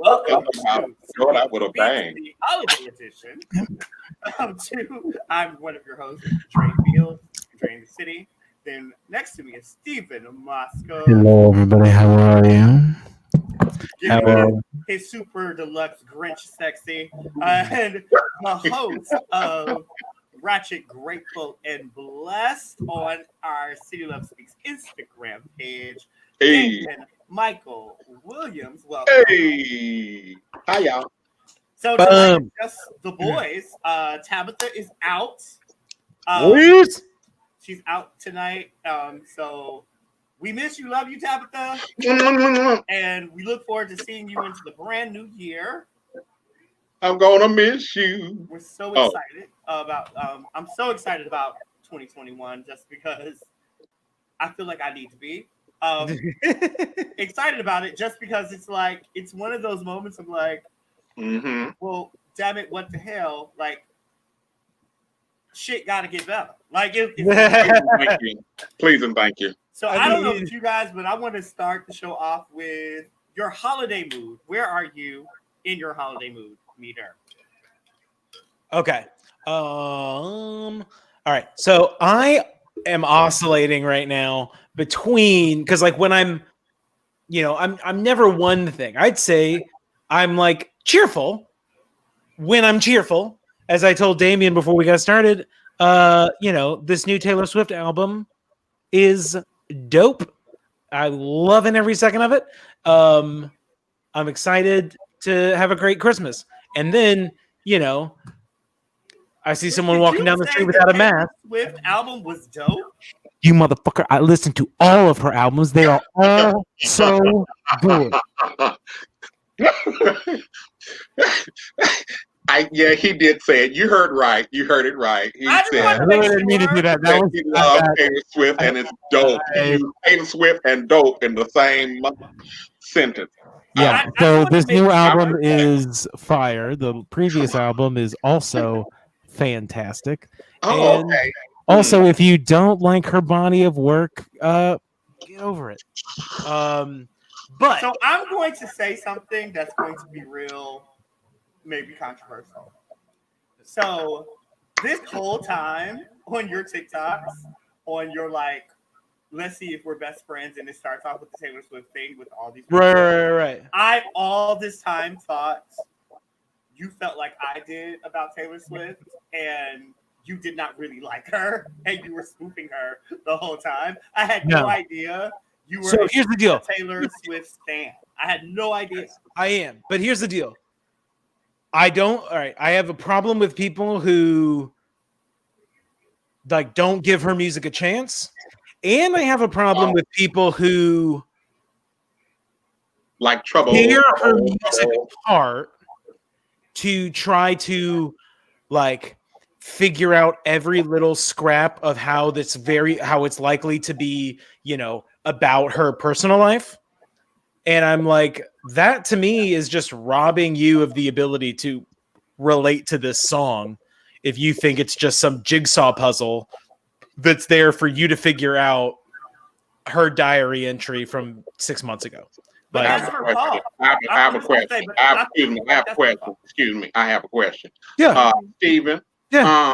Welcome to Going out with a bang. the holiday edition. I'm one of your hosts, Drain Field, Drain the City. Then next to me is Stephen Moscow. Hello, everybody. How are you? Giving his super deluxe Grinch sexy. And the host of Ratchet, Grateful, and Blessed on our City Love Speaks Instagram page. Hey. Damon Michael Williams. Welcome. Hey. Hi, y'all. So tonight, just the boys. Tabitha is out. She's out tonight. So we miss you, love you, Tabitha. And we look forward to seeing you into the brand new year. I'm gonna miss you. We're so excited about I'm so excited about 2021 just because I feel like I need to be. Excited about it just because it's like it's one of those moments of like, well, damn it, what the hell? Like, shit gotta get better. Like, Thank you. Please and thank you. So I don't know about you guys, but I want to start the show off with your holiday mood. Where are you in your holiday mood, Meter? Okay. All right. So I am oscillating right now between because like when I'm never one thing. I'd say I'm like cheerful when I'm cheerful. As I told Damien before we got started, this new Taylor Swift album is dope. I loving every second of it. I'm excited to have a great Christmas. And then, I see someone walking down the street without a mask. Swift album was dope. You motherfucker! I listened to all of her albums. They are all so good. He did say it. You heard right. You heard it right. He said I didn't mean to do that. That was he loves Taylor Swift and it's dope. He used Taylor Swift and dope in the same sentence. Yeah. So this new album is fire. The previous album is also fantastic. Oh, and okay. Also, if you don't like her body of work, get over it. But so I'm going to say something that's going to be real, maybe controversial. So this whole time on your TikToks, on your like, let's see if we're best friends, and it starts off with the Taylor Swift thing with all these people. Right. I all this time thought you felt like I did about Taylor Swift, and you did not really like her, and you were spoofing her the whole time. I had no idea you were. So here's the deal: Taylor Swift stan. I had no idea. I am, but here's the deal. I have a problem with people who like don't give her music a chance, and I have a problem with people who like trouble tear her music apart to try to like figure out every little scrap of how it's likely to be, about her personal life. And I'm like, that to me is just robbing you of the ability to relate to this song if you think it's just some jigsaw puzzle that's there for you to figure out her diary entry from 6 months ago. But I have a question. Excuse me. I have a question. Yeah. Steven. Yeah.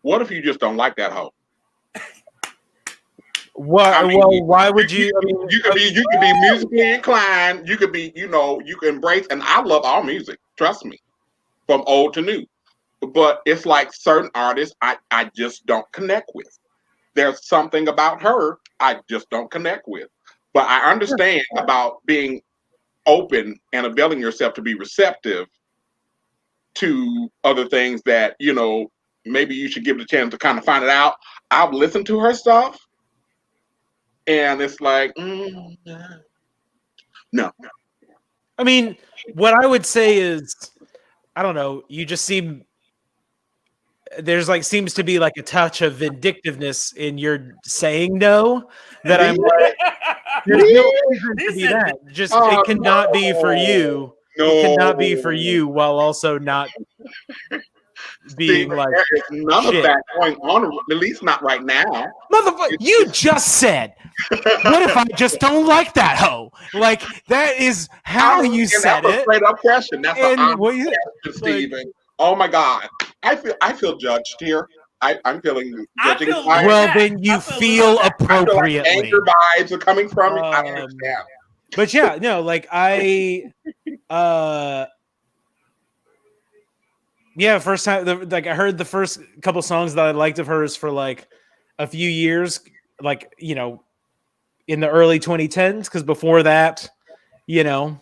What if you just don't like that hoe? Why would you? You could be musically inclined. You could be, you can embrace. And I love all music. Trust me, from old to new. But it's like certain artists I just don't connect with. There's something about her I just don't connect with. But I understand about being open and availing yourself to be receptive to other things that, maybe you should give it a chance to kind of find it out. I've listened to her stuff and it's like, no. I mean, what I would say is, I don't know, you just seems to be like a touch of vindictiveness in your saying no, that I'm like, there's no reason to be that. Just, it cannot be for you. No. It cannot be for you while also not being like, there is none shit. of that going on, at least not right now. Motherfucker, you just said, what if I just don't like that hoe? Like, that is how you said That's a it. straight up question. That's an And honest what you question, like, Stephen. Oh my God. I feel judged here. I'm feeling judging feel vibes. well, attacked. then you I feel feel attacked. I feel like appropriately. anger vibes are coming from me. I understand. But yeah, no, like yeah, first time like I heard the first couple songs that I liked of hers for like a few years, like, you know, in the early 2010s, because before that, you know,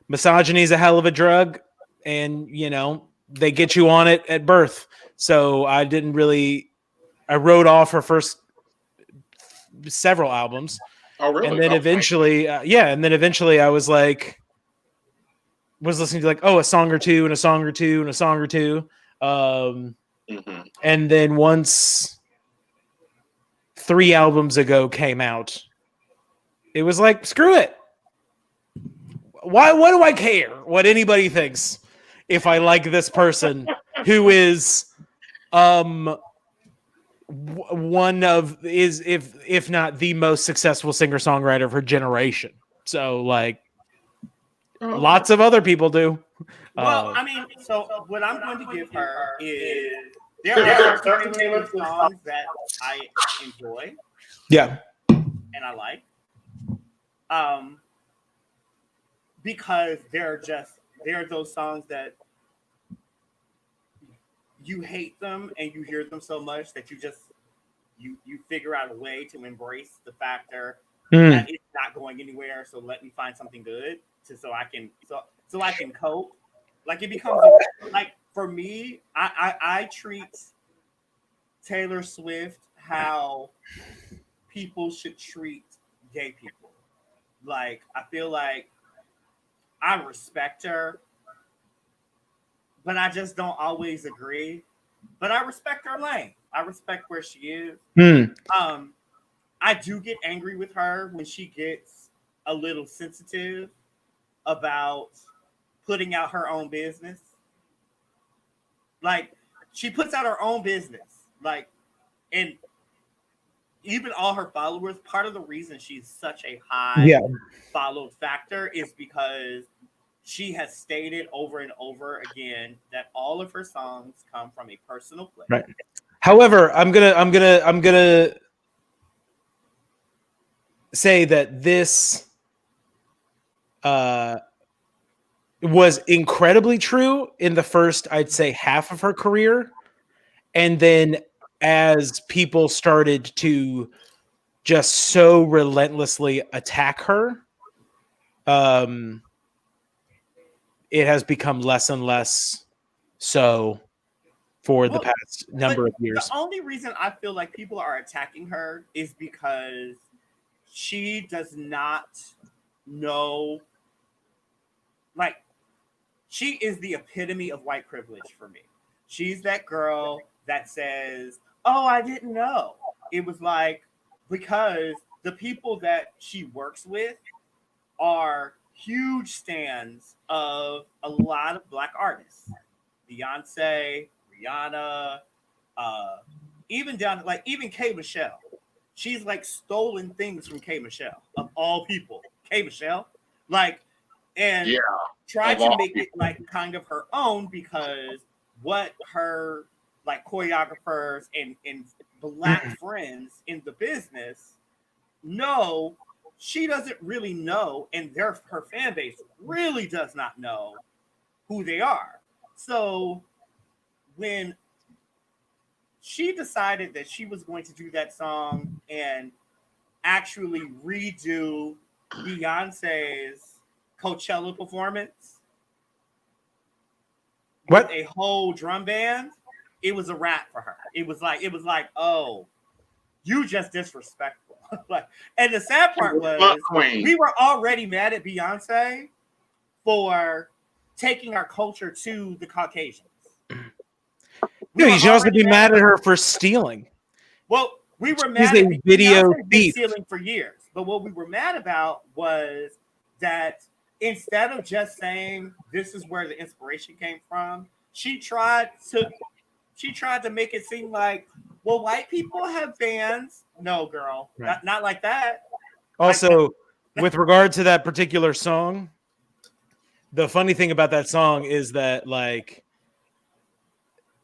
misogyny is a hell of a drug, and you know, they get you on it at birth. So I wrote off her first several albums. Oh, really? And then Okay. eventually, and then eventually I was listening to like, oh, a song or two and a song or two and a song or two. Mhm. And then once 3 albums ago came out, it was like, screw it. What do I care what anybody thinks if I like this person who is one of is if not the most successful singer-songwriter of her generation. So like lots of other people do. Well, I mean, so what I'm going to give her is there are certain Taylor Swift songs that I enjoy Yeah. and I like. Because there are those songs that you hate them and you hear them so much that you figure out a way to embrace the factor that it's not going anywhere. So let me find something good so I can cope. Like it becomes like for me, I treat Taylor Swift how people should treat gay people. Like I feel like I respect her, but I just don't always agree. But I respect her lane. I respect where she is. I do get angry with her when she gets a little sensitive about putting out her own business. Like she puts out her own business. Like, and even all her followers, part of the reason she's such a high followed factor is because she has stated over and over again that all of her songs come from a personal place. Right. However, I'm gonna say that this was incredibly true in the first, I'd say, half of her career, and then as people started to just so relentlessly attack her, it has become less and less so for the past number of years. The only reason I feel like people are attacking her is because she does not know, like, she is the epitome of white privilege for me. She's that girl that says, oh, I didn't know. It was like, because the people that she works with are huge stands of a lot of black artists. Beyonce, Rihanna, even down like even K Michelle. She's like stolen things from K Michelle of all people. K Michelle, like, and tried to make it like kind of her own because what her like choreographers and black friends in the business know, she doesn't really know, and her fan base really does not know who they are. So when she decided that she was going to do that song and actually redo Beyonce's Coachella performance with a whole drum band, it was a wrap for her. It was like, oh, you just disrespectful. Like, and the sad part was we were already mad at Beyonce for taking our culture to the Caucasians. You should also be mad at her for stealing. Well, we were mad at video thief. Stealing for years. But what we were mad about was that instead of just saying this is where the inspiration came from, she tried to make it seem like, well, white people have bands. No, girl, Right. not like that. Also, with regard to that particular song, the funny thing about that song is that like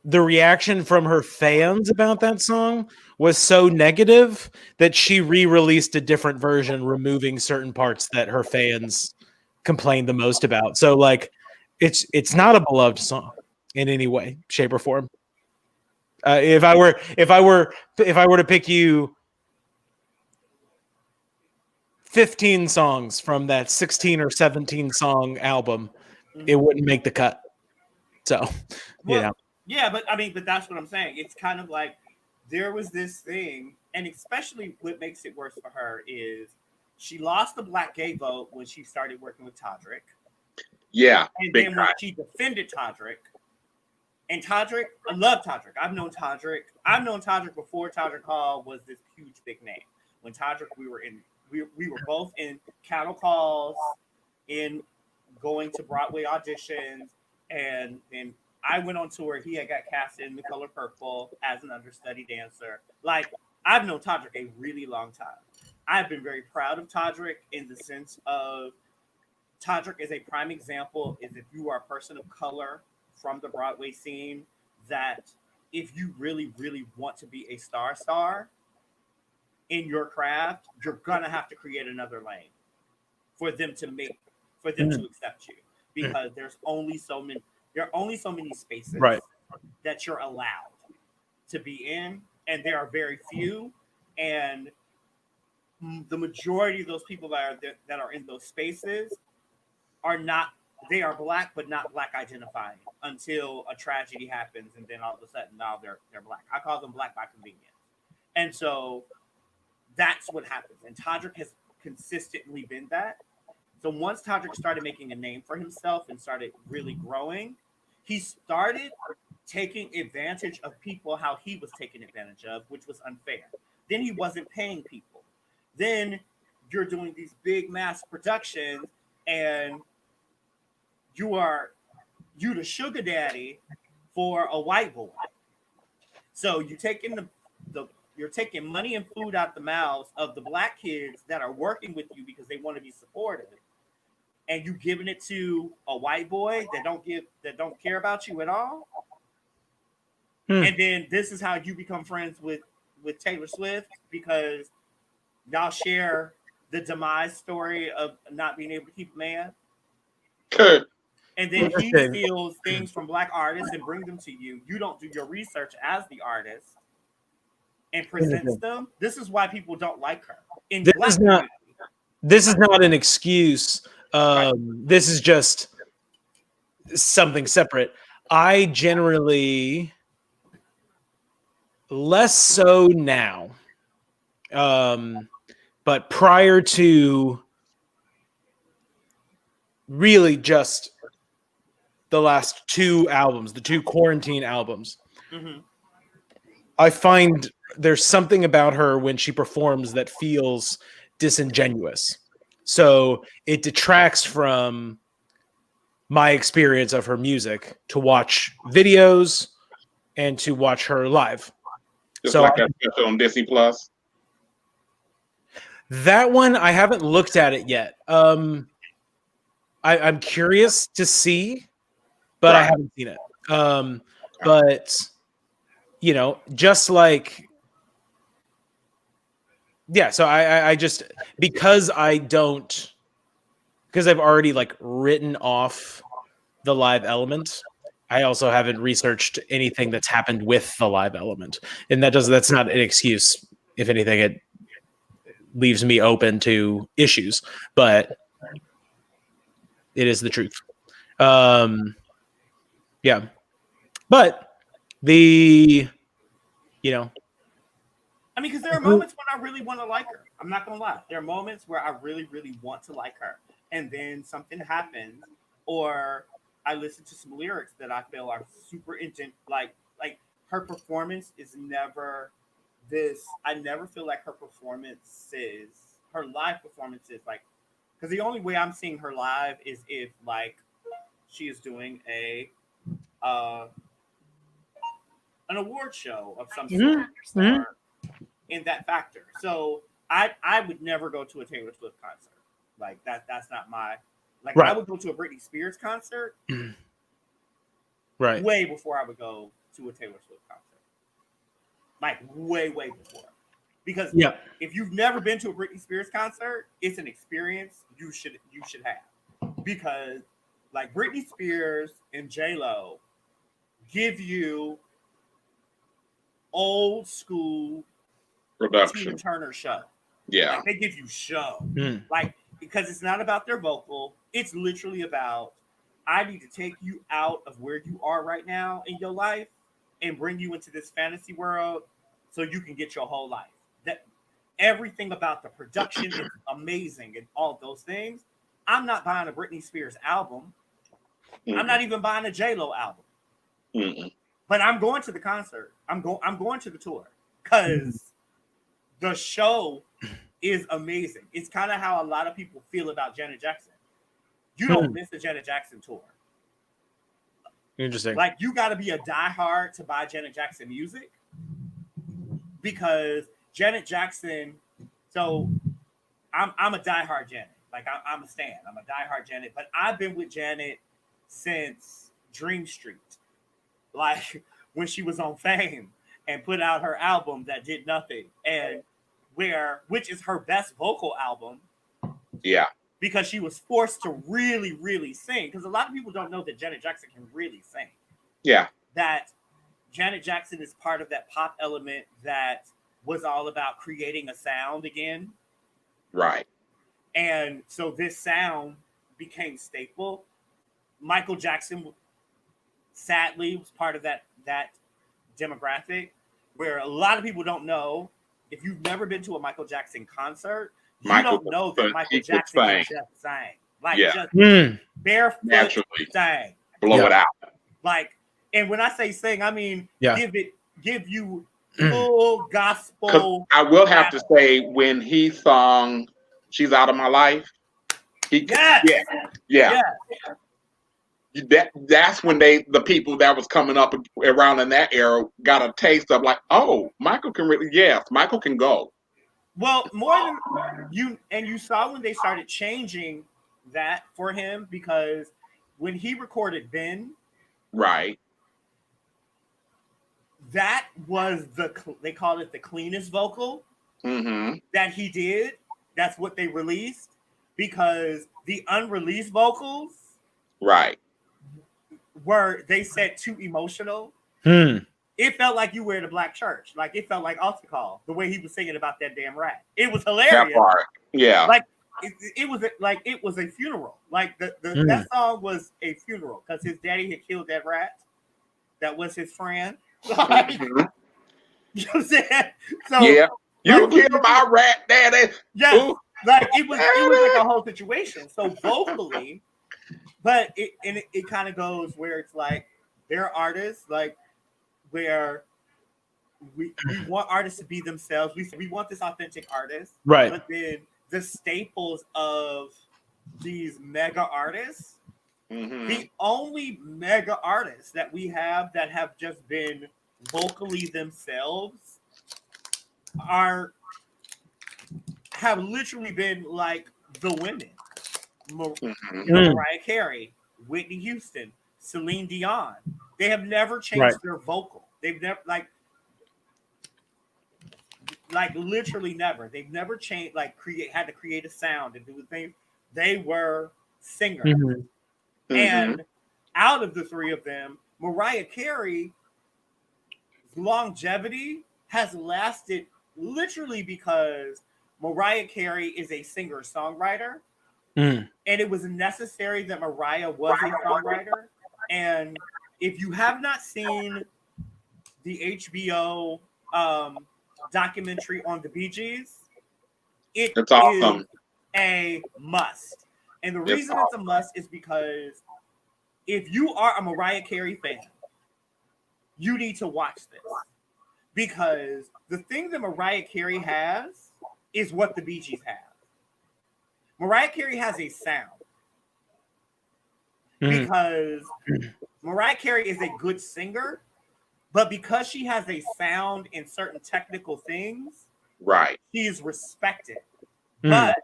the reaction from her fans about that song was so negative that she re-released a different version, removing certain parts that her fans complained the most about. So like it's not a beloved song in any way, shape, or form. If I were to pick you 15 songs from that 16 or 17 song album, it wouldn't make the cut. So, you know. Yeah, but I mean, but that's what I'm saying. It's kind of like there was this thing, and especially what makes it worse for her is she lost the black gay vote when she started working with Todrick. Yeah, And big then when time. she defended Todrick, and Todrick, I love Todrick. I've known Todrick before Todrick Hall was this huge big name. When Todrick, we were both in cattle calls, in going to Broadway auditions, and I went on tour. He had got casted in The Color Purple as an understudy dancer. Like, I've known Todrick a really long time. I've been very proud of Todrick in the sense of Todrick is a prime example. Is if you are a person of color from the Broadway scene, that if you really, really want to be a star in your craft, you're gonna have to create another lane for them to accept you, because there are only so many spaces Right. that you're allowed to be in, and there are very few, and the majority of those people that are in those spaces are not, they are black but not black identifying until a tragedy happens, and then all of a sudden now they're black. I call them black by convenience. And so that's what happens, and Todrick has consistently been that. So once Todrick started making a name for himself and started really growing, he started taking advantage of people how he was taken advantage of, which was unfair. Then he wasn't paying people. Then you're doing these big mass productions, and you the sugar daddy for a white boy. So you're taking money and food out the mouths of the black kids that are working with you because they want to be supportive, and you giving it to a white boy that don't care about you at all. And then this is how you become friends with Taylor Swift, because y'all share the demise story of not being able to keep a man. And then he steals things from black artists and bring them to you. You don't do your research as the artist and presents them. This is why people don't like her. This is not an excuse. Right. This is just something separate. I generally, less so now, but prior to really just the last two albums, the two quarantine albums, I find there's something about her when she performs that feels disingenuous. So it detracts from my experience of her music to watch videos and to watch her live. Just like that special on Disney Plus. That one, I haven't looked at it yet. I'm curious to see, but I haven't seen it. But you know, just like, yeah. So I just, because I've already like written off the live element, I also haven't researched anything that's happened with the live element, and that's not an excuse. If anything, it leaves me open to issues, but it is the truth. Yeah, but I mean, because there are moments when I really want to like her. I'm not gonna lie. There are moments where I really, really want to like her, and then something happens, or I listen to some lyrics that I feel are super like her performance is never this. I never feel like her live performances, like, because the only way I'm seeing her live is if like she is doing a uh, an award show of some Mhm. sort, Mhm. or in that factor. So I would never go to a Taylor Swift concert. Like that's not my like. I Right. would go to a Britney Spears concert Right. way before I would go to a Taylor Swift concert. Like way before, because Yeah. if you've never been to a Britney Spears concert, it's an experience you should have, because like Britney Spears and J-Lo give you old school Tina Production. Turner show. Yeah. Like they give you show. Mm. Like, because it's not about their vocal, it's literally about, I need to take you out of where you are right now in your life and bring you into this fantasy world so you can get your whole life. That everything about the production is amazing and all those things. I'm not buying a Britney Spears album. I'm not even buying a J-Lo album. Mm-mm. But I'm going to the concert. I'm going to the tour because the show is amazing. It's kind of how a lot of people feel about Janet Jackson. You don't miss a Janet Jackson tour. Interesting. Like, you got to be a diehard to buy Janet Jackson music, because Janet Jackson. So I'm a diehard Janet. Like I'm a stan. I'm a diehard Janet. But I've been with Janet since Dream Street. Like when she was on Fame and put out her album that did nothing, and which is her best vocal album. Yeah. Because she was forced to really sing. Because a lot of people don't know that Janet Jackson can really sing. Yeah. That Janet Jackson is part of that pop element that was all about creating a sound again. Right. And so this sound became staple. Michael Jackson, sadly, was part of that demographic, where a lot of people don't know. If you've never been to a Michael Jackson concert, you don't know that Michael Jackson can just sing. Like just barefoot naturally sing. blow it out. Like, and when I say sing, I mean give you Mm. full gospel. I will have to say, when he sung "She's Out of My Life," that's when the people that was coming up around in that era got a taste of like, oh, Michael can Michael can go. Well, more than you saw when they started changing that for him, because when he recorded Ben, right, that was they called it the cleanest vocal that he did. That's what they released, because the unreleased vocals, right, were, they said, too emotional. It felt like you were at a black church. Like it felt like altar call, the way he was singing about that damn rat. It was hilarious. That part. Yeah. Like it was like it was a funeral. Like that song was a funeral because his daddy had killed that rat. That was his friend. Like, you know what I'm saying? So yeah, you killed my rat, daddy. Yeah, like it was like a whole situation. So vocally, but it kind of goes where it's like there are artists like where we want artists to be themselves. We want this authentic artist, right? But then the staples of these mega artists, the only mega artists that we have that have just been vocally themselves have literally been like the women. Mariah Carey, Whitney Houston, Celine Dion. They have never changed their vocal. They've never like literally never. They've never changed, like had to create a sound and do the thing. They were singers. And out of the three of them, Mariah Carey's longevity has lasted literally because Mariah Carey is a singer-songwriter. And it was necessary that Mariah was a songwriter. And if you have not seen the HBO documentary on the Bee Gees, it's awesome. Is a must. And the reason it's a must is because if you are a Mariah Carey fan, you need to watch this. Because the thing that Mariah Carey has is what the Bee Gees have. Mariah Carey has a sound. Because Mariah Carey is a good singer, but because she has a sound in certain technical things, Right. she is respected. Mm. But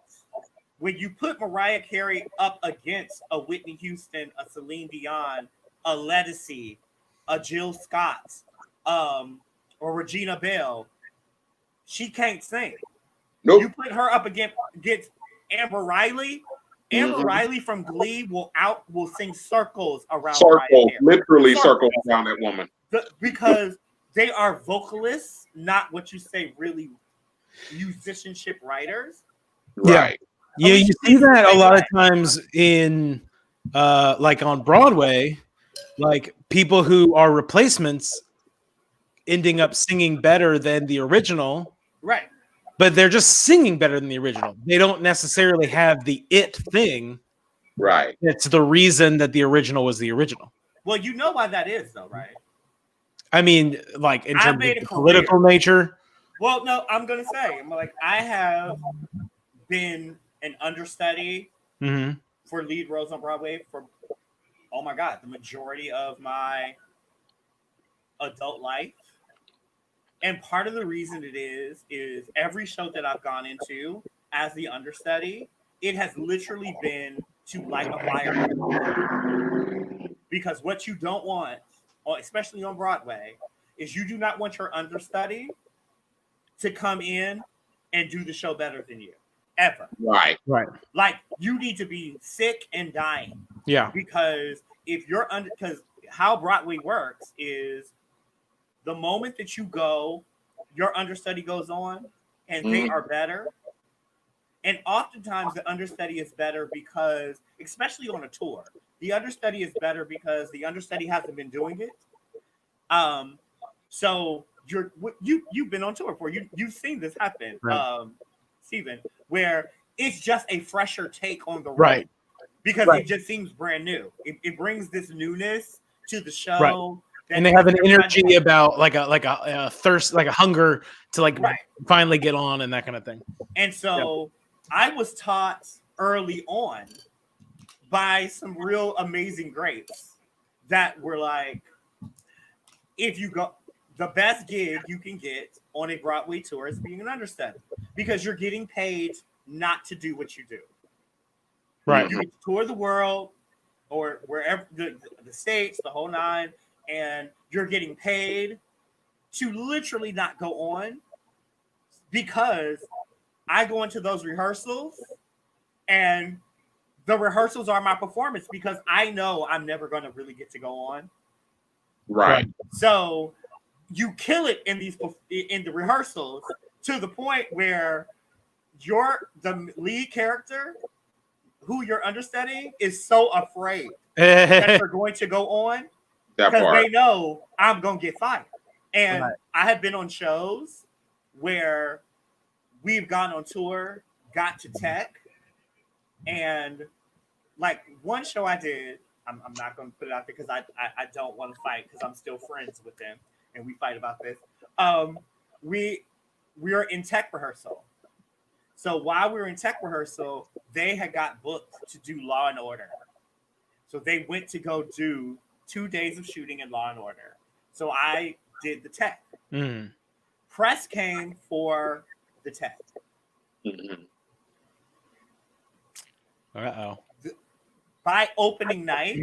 when you put Mariah Carey up against a Whitney Houston, a Celine Dion, a Ledisi, a Jill Scott, or Regina Bell, she can't sing. Nope. You put her up against Amber Riley. Amber Riley from Glee will sing circles around Mariah Circles, Carey. literally circles around that woman. Because they are vocalists, not what you say really musicianship writers. Right. Yeah, you see that a lot of times in like on Broadway, like people who are replacements ending up singing better than the original. Right. But they're just singing better than the original. They don't necessarily have the it thing. Right. It's the reason that the original was the original. Well, you know why that is, though, right? I mean, like in terms of made a the career. political nature. Well, no, I'm gonna say, I have been an understudy for lead roles on Broadway for, oh my God, the majority of my adult life. And part of the reason it is every show that I've gone into as the understudy, it has literally been to light a fire. Because what you don't want, especially on Broadway, is you do not want your understudy to come in and do the show better than you, ever. Right. Right. Like, you need to be sick and dying. Yeah. Because if you're because how Broadway works is the moment that you go, your understudy goes on and they are better. And oftentimes the understudy is better because, especially on a tour, the understudy is better because the understudy hasn't been doing it. So you've been on tour before. You've seen this happen, right. Stephen, where it's just a fresher take on the role. Right. Because it just seems brand new. It brings this newness to the show. Right. And they have an energy about like a thirst, like a hunger to like finally get on and that kind of thing. And so I was taught early on by some real amazing greats that were like, if you go, the best gig you can get on a Broadway tour is being an understudy because you're getting paid not to do what you do. Right. You get to tour the world or wherever the States, the whole nine, and you're getting paid to literally not go on because I go into those rehearsals and the rehearsals are my performance because I know I'm never going to really get to go on. Right. So you kill it in the rehearsals to the point where the lead character who you're understudying is so afraid that they're going to go on because they know I'm going to get fired. And I have been on shows where we've gone on tour, got to tech, and like one show I did, I'm not going to put it out there because I don't want to fight because I'm still friends with them and we fight about this. We are in tech rehearsal. So while we were in tech rehearsal, they had got booked to do Law and Order. So they went to go do 2 days of shooting in Law and Order. So I did the tech. Press came for the tech. By opening night,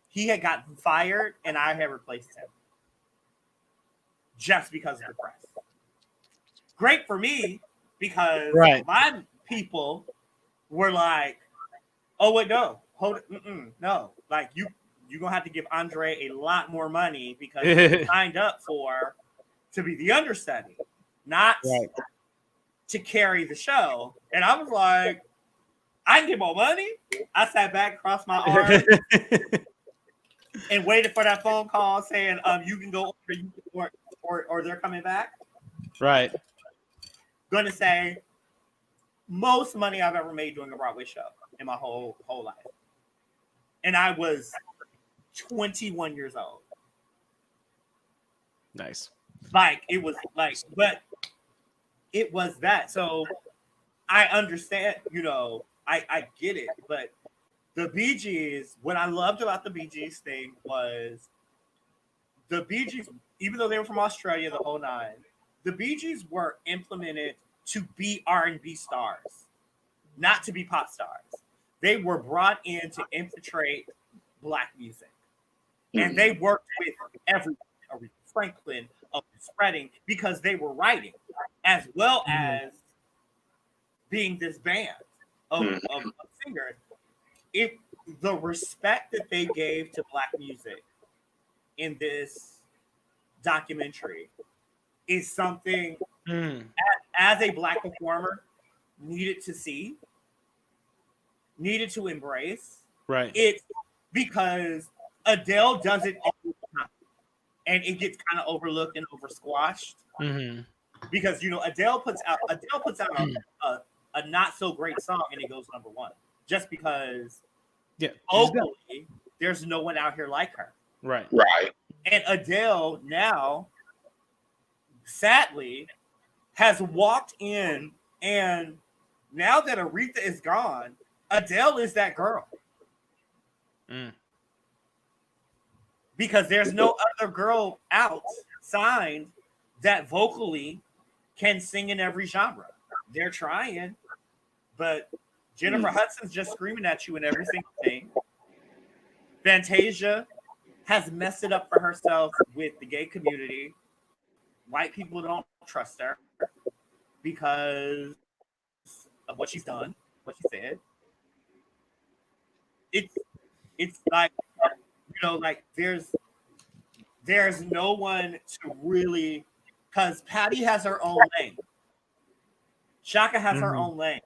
he had gotten fired and I had replaced him. Just because of the press. Great for me because my people were like, oh, wait, no. Hold it. No. Like, you're going to have to give Andre a lot more money because he signed up to be the understudy, not to carry the show. And I was like, I can get more money. I sat back, crossed my arms, and waited for that phone call saying, you can go or they're coming back. Right. Going to say most money I've ever made doing a Broadway show in my whole life. And I was 21 years old. Nice. Like, it was like, but it was that. So I understand, I get it, but The Bee Gees, what I loved about the Bee Gees thing was the Bee Gees, even though they were from Australia, the whole nine, the Bee Gees were implemented to be R&B stars, not to be pop stars. They were brought in to infiltrate Black music. And they worked with everyone, Aretha Franklin, spreading, because they were writing, as well as being this band of singers. If the respect that they gave to Black music in this documentary is something as a Black performer needed to see, needed to embrace. Right. It's because Adele does it all the time, and it gets kind of overlooked and oversquashed because Adele puts out a not so great song and it goes number one just because vocally there's no one out here like her. Right. And Adele now, sadly, has walked in, and now that Aretha is gone, Adele is that girl. Because there's no other girl out signed that vocally can sing in every genre. They're trying, but Jennifer Hudson's just screaming at you in every single thing. Fantasia has messed it up for herself with the gay community. White people don't trust her because of what she's done, what she said. It's like, like there's no one to really, because Patty has her own lane. Shaka has her own lane.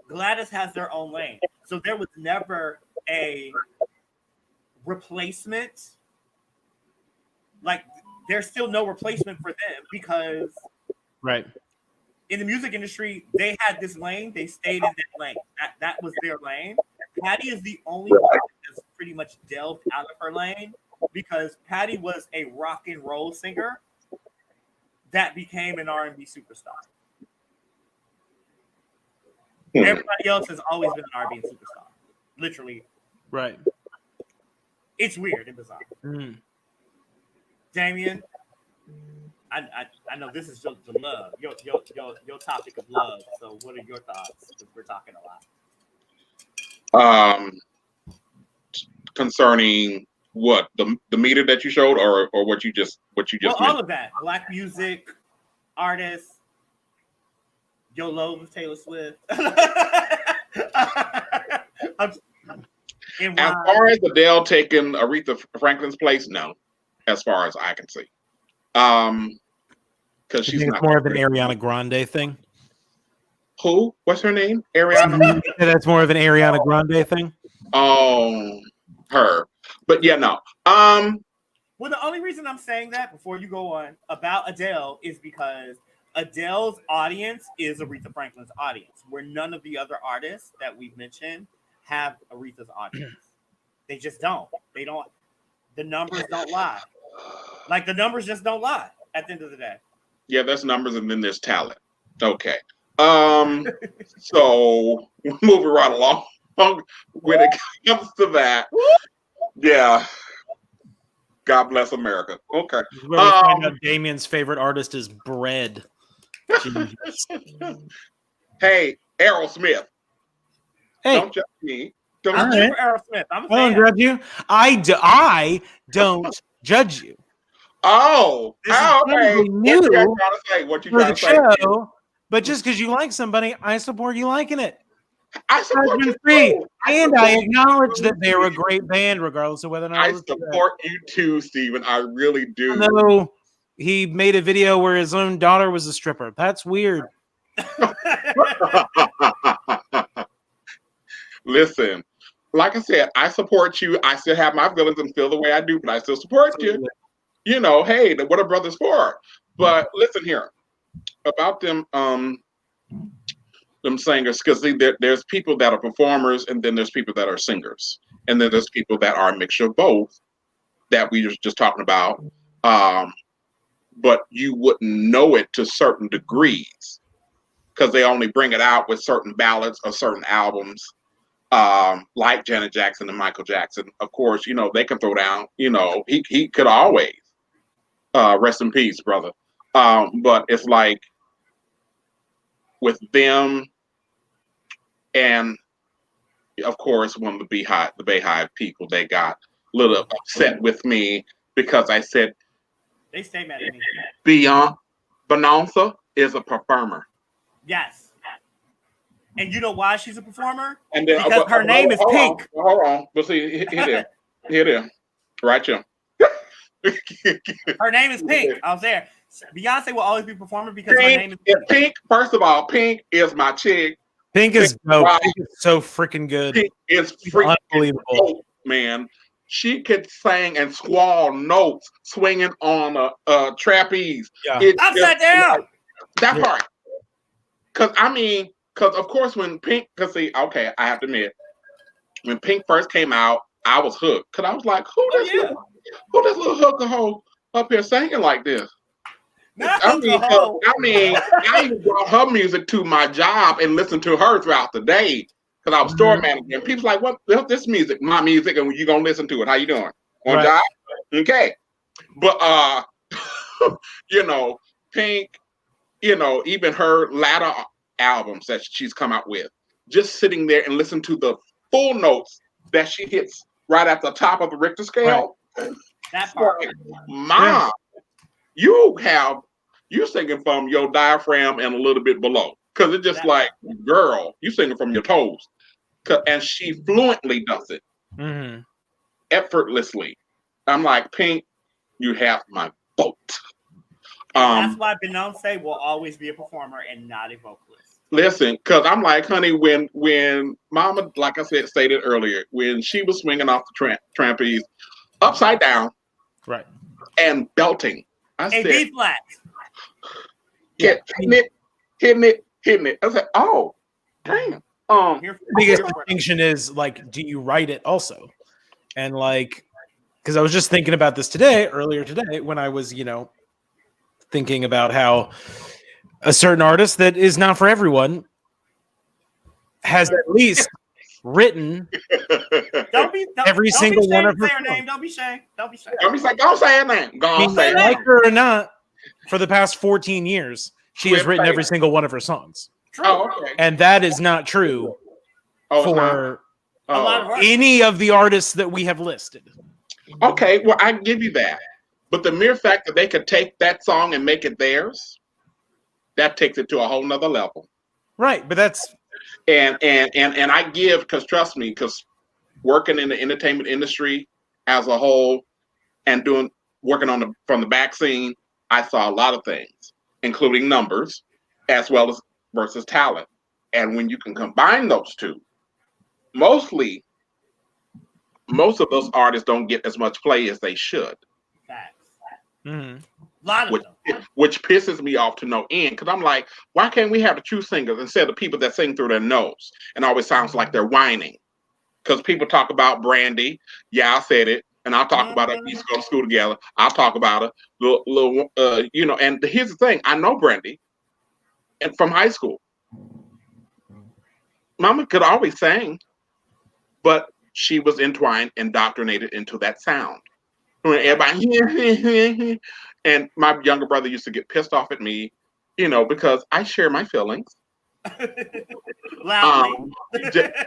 Gladys has their own lane. So there was never a replacement. Like, there's still no replacement for them because in the music industry, they had this lane. They stayed in that lane. That was their lane. Patty is the only one that's pretty much delved out of her lane because Patty was a rock and roll singer that became an R&B superstar. Everybody else has always been an R&B superstar. Literally. Right. It's weird and bizarre. Damien, I know this is just the love, your topic of love. So what are your thoughts? Because we're talking a lot. Concerning what the meter that you showed, or what you just all of that, Black music, artists, your love with Taylor Swift. As far as Adele taking Aretha Franklin's place, no, as far as I can see, because she's not more of an Ariana Grande thing. Who? What's her name? Ariana. That's more of an Ariana Grande thing. Oh, her. But yeah, no. Well, the only reason I'm saying that before you go on about Adele is because Adele's audience is Aretha Franklin's audience, where none of the other artists that we've mentioned have Aretha's audience. They just don't. They don't. The numbers don't lie. Like, the numbers just don't lie at the end of the day. Yeah, there's numbers and then there's talent. Okay. So moving right along when it comes to that. Yeah. God bless America. Okay. Damien's favorite artist is Bread. Hey, Aerosmith. Hey, don't judge me. Don't I'm here for Aerosmith. I don't judge you. I don't judge you. Oh, okay. What you trying to say? But just because you like somebody, I support you liking it. I support you free, and I acknowledge that they're a great band, regardless of whether or not I support you too, Steven. I really do. No, he made a video where his own daughter was a stripper. That's weird. Listen, like I said, I support you. I still have my feelings and feel the way I do, but I still support you. You know, hey, what are brothers for? But listen here about them singers, because there's people that are performers, and then there's people that are singers, and then there's people that are a mixture of both that we were just talking about. But you wouldn't know it to certain degrees because they only bring it out with certain ballads or certain albums. like Janet Jackson and Michael Jackson. Of course, you know, they can throw down. You know, he could always rest in peace, brother. But it's like with them, and of course, one of the Bayhive people, they got a little upset with me because I said They stay mad at me. Beyonce is a performer. Yes. And you know why she's a performer? And then, because her name is Pink. Hold on. But see, here it is. Right here. Her name is Pink. I was there. Beyonce will always be a performer because her name is Pink. Pink. First of all, Pink is my chick. Pink is dope. Pink is so freaking good. Pink is freaking unbelievable, dope, man. She could sing and squall notes swinging on a trapeze. Yeah. Upside down. That part. Because of course when Pink, I have to admit, when Pink first came out, I was hooked. Because I was like, who this little hooker hoe up here singing like this? I even brought her music to my job and listened to her throughout the day because I was store manager. And people's like, "What? This music, my music, and you gonna listen to it? How you doing? On job? Okay." But you know, Pink, you know, even her latter albums that she's come out with, just sitting there and listen to the full notes that she hits right at the top of the Richter scale. Right. That part, Mom. You singing from your diaphragm and a little bit below. Because it's just like, girl, you singing from your toes. And she fluently does it. Mm-hmm. Effortlessly. I'm like, Pink, you have my vote. That's why Beyonce will always be a performer and not a vocalist. Listen, because I'm like, honey, when Mama, like I said, stated earlier, when she was swinging off the trapeze upside down, right, and belting, I said, B flat. Yeah, hitting it. I said, oh, damn. The biggest distinction is like, do you write it also? And like, because I was just thinking about this earlier today, when I was, you know, thinking about how a certain artist that is not for everyone has at least written every single one of her songs. Don't be shy. Don't say her name. Like her or not, for the past 14 years, she has written every single one of her songs. True. Oh, okay. And that is not true for a lot of any of the artists that we have listed. Okay, well, I give you that. But the mere fact that they could take that song and make it theirs, that takes it to a whole nother level. Right, but that's and I give, because trust me, because working in the entertainment industry as a whole and working from the back scene, I saw a lot of things, including numbers as well as versus talent. And when you can combine those two, most of those artists don't get as much play as they should. Mm-hmm. A lot of them. Which pisses me off to no end, because I'm like, why can't we have the true singers instead of people that sing through their nose and always sounds like they're whining? Because people talk about Brandy. Yeah, I said it. And I'll talk about it. We used to go to school together. I'll talk about her. You know, and here's the thing. I know Brandy and from high school. Mama could always sing, but she was indoctrinated into that sound. When everybody, and my younger brother used to get pissed off at me, you know, because I share my feelings. Loudly.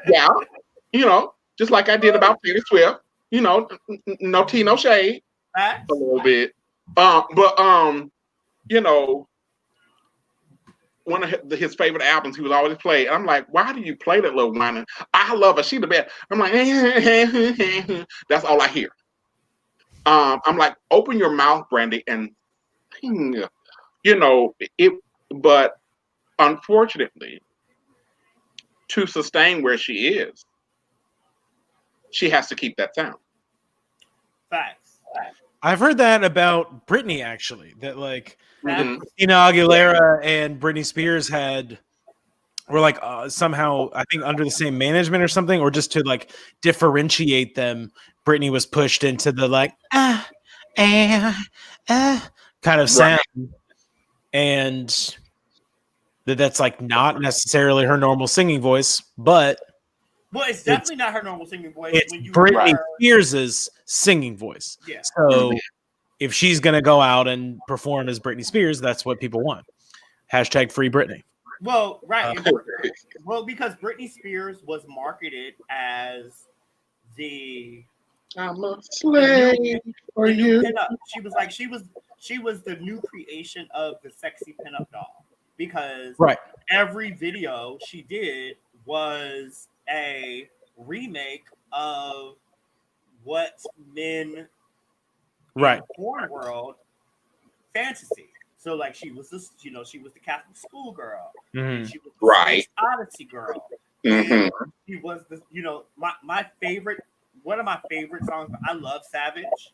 Yeah, you know, just like I did about Taylor Swift. You know, no tea, no shade. A little bit. You know, one of his favorite albums, he was always play. I'm like, why do you play that little whining? I love her. She the best. I'm like, that's all I hear. I'm like, open your mouth, Brandy, and you know it. But unfortunately, to sustain where she is, she has to keep that sound. Facts. I've heard that about Britney, actually. That like Christina Aguilera and Britney Spears were like somehow, I think, under the same management or something, or just to like differentiate them. Britney was pushed into the like kind of sound, and that's like not necessarily her normal singing voice, but Well, it's definitely not her normal singing voice. It's when you Britney hear- Spears' singing voice. Yeah. So if she's gonna go out and perform as Britney Spears, that's what people want. Hashtag free Britney. Well, right. Well, because Britney Spears was marketed as the I'm a slave for new you. pinup. She was the new creation of the sexy pinup doll because Right. every video she did was a remake of what men Right. in the porn world fantasy. So like she was this, she was the Catholic schoolgirl. Mhm. She was the Right. Space Odyssey girl. Mhm. And she was the, my favorite, one of my favorite songs. I love Savage,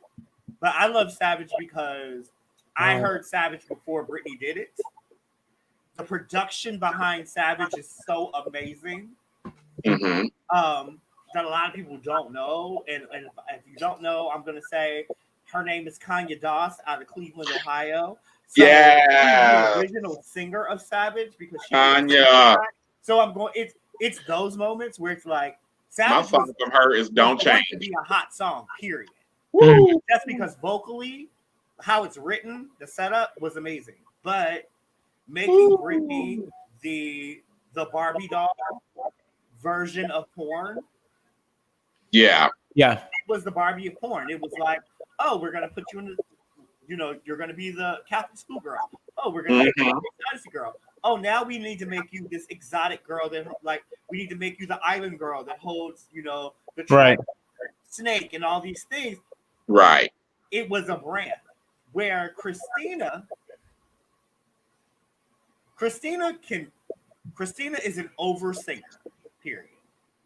but I love Savage because I heard Savage before Britney did it. The production behind Savage is so amazing. Mhm. That a lot of people don't know. And if you don't know, I'm gonna say her name is Kanya Doss out of Cleveland, Ohio. So Yeah. she's the original singer of Savage because she Anya. So I'm going. It's those moments where it's like My Savage song from her is "Don't was going Change." to be a hot song. Period. Woo. Just because vocally, how it's written, the setup was amazing. But making Britney the Barbie doll version of porn Yeah. Yeah. it was the Barbie of porn. It was like, oh, we're gonna put you in the, you're gonna be the Catholic schoolgirl. Oh, we're gonna make you the Odyssey girl. Oh, now we need to make you this exotic girl that we need to make you the island girl that holds, the Right. snake and all these things. Right. It was a brand where Christina is an over singer, period.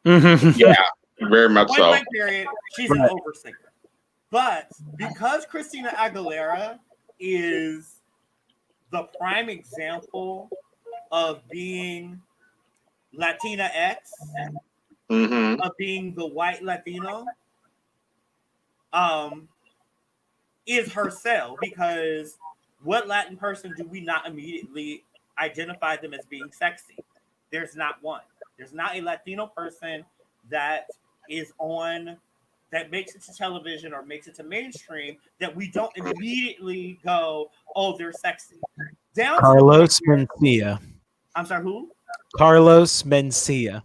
Mhm. Yeah. Very much Point so. blank period, she's an over singer. But because Christina Aguilera is the prime example of being Latina X, Mhm. of being the white Latino, is herself. Because what Latin person do we not immediately identify them as being sexy? There's not one. There's not a Latino person that is on that makes it to television or makes it to mainstream that we don't immediately go, oh, they're sexy. Down Carlos to the point where- Mencia. I'm sorry, who? Carlos Mencia.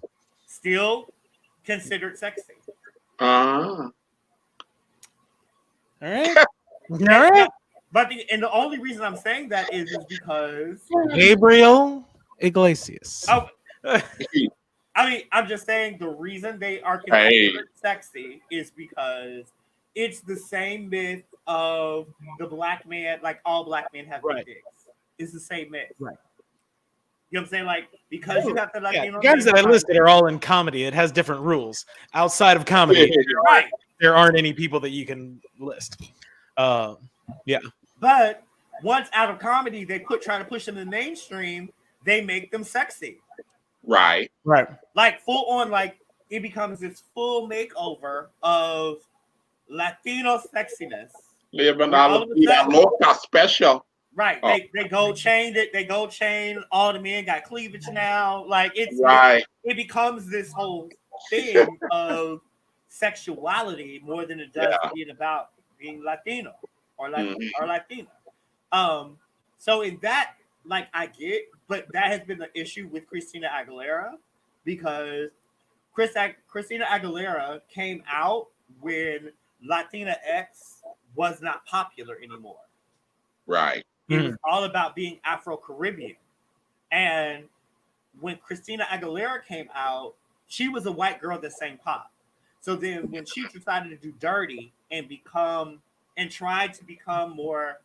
Still considered sexy. Uh-huh. All right. All right. But the only reason I'm saying that is because Gabriel Iglesias. oh, I mean, I'm just saying the reason they are considered sexy is because it's the same myth of the black man, like all black men have big dicks. It's the same myth. Right. You know what I'm saying? Like, because you have the Latino The guys that I listed are all in comedy. It has different rules. Outside of comedy, right. there aren't any people that you can list. Yeah. But once out of comedy, they try to push them in the mainstream, they make them sexy. Right. Right. Like full on, like it becomes this full makeover of Latino sexiness. Living all loca special. Right. They gold chained it. They gold chain. All the men got cleavage now. Like it becomes this whole thing of sexuality more than it does being about being Latino or Latina. So in that, like I get, but that has been the issue with Christina Aguilera because Christina Aguilera came out when Latina X was not popular anymore. Right. It was all about being Afro-Caribbean. And when Christina Aguilera came out, she was a white girl that sang pop. So then when she decided to do Dirty and tried to become more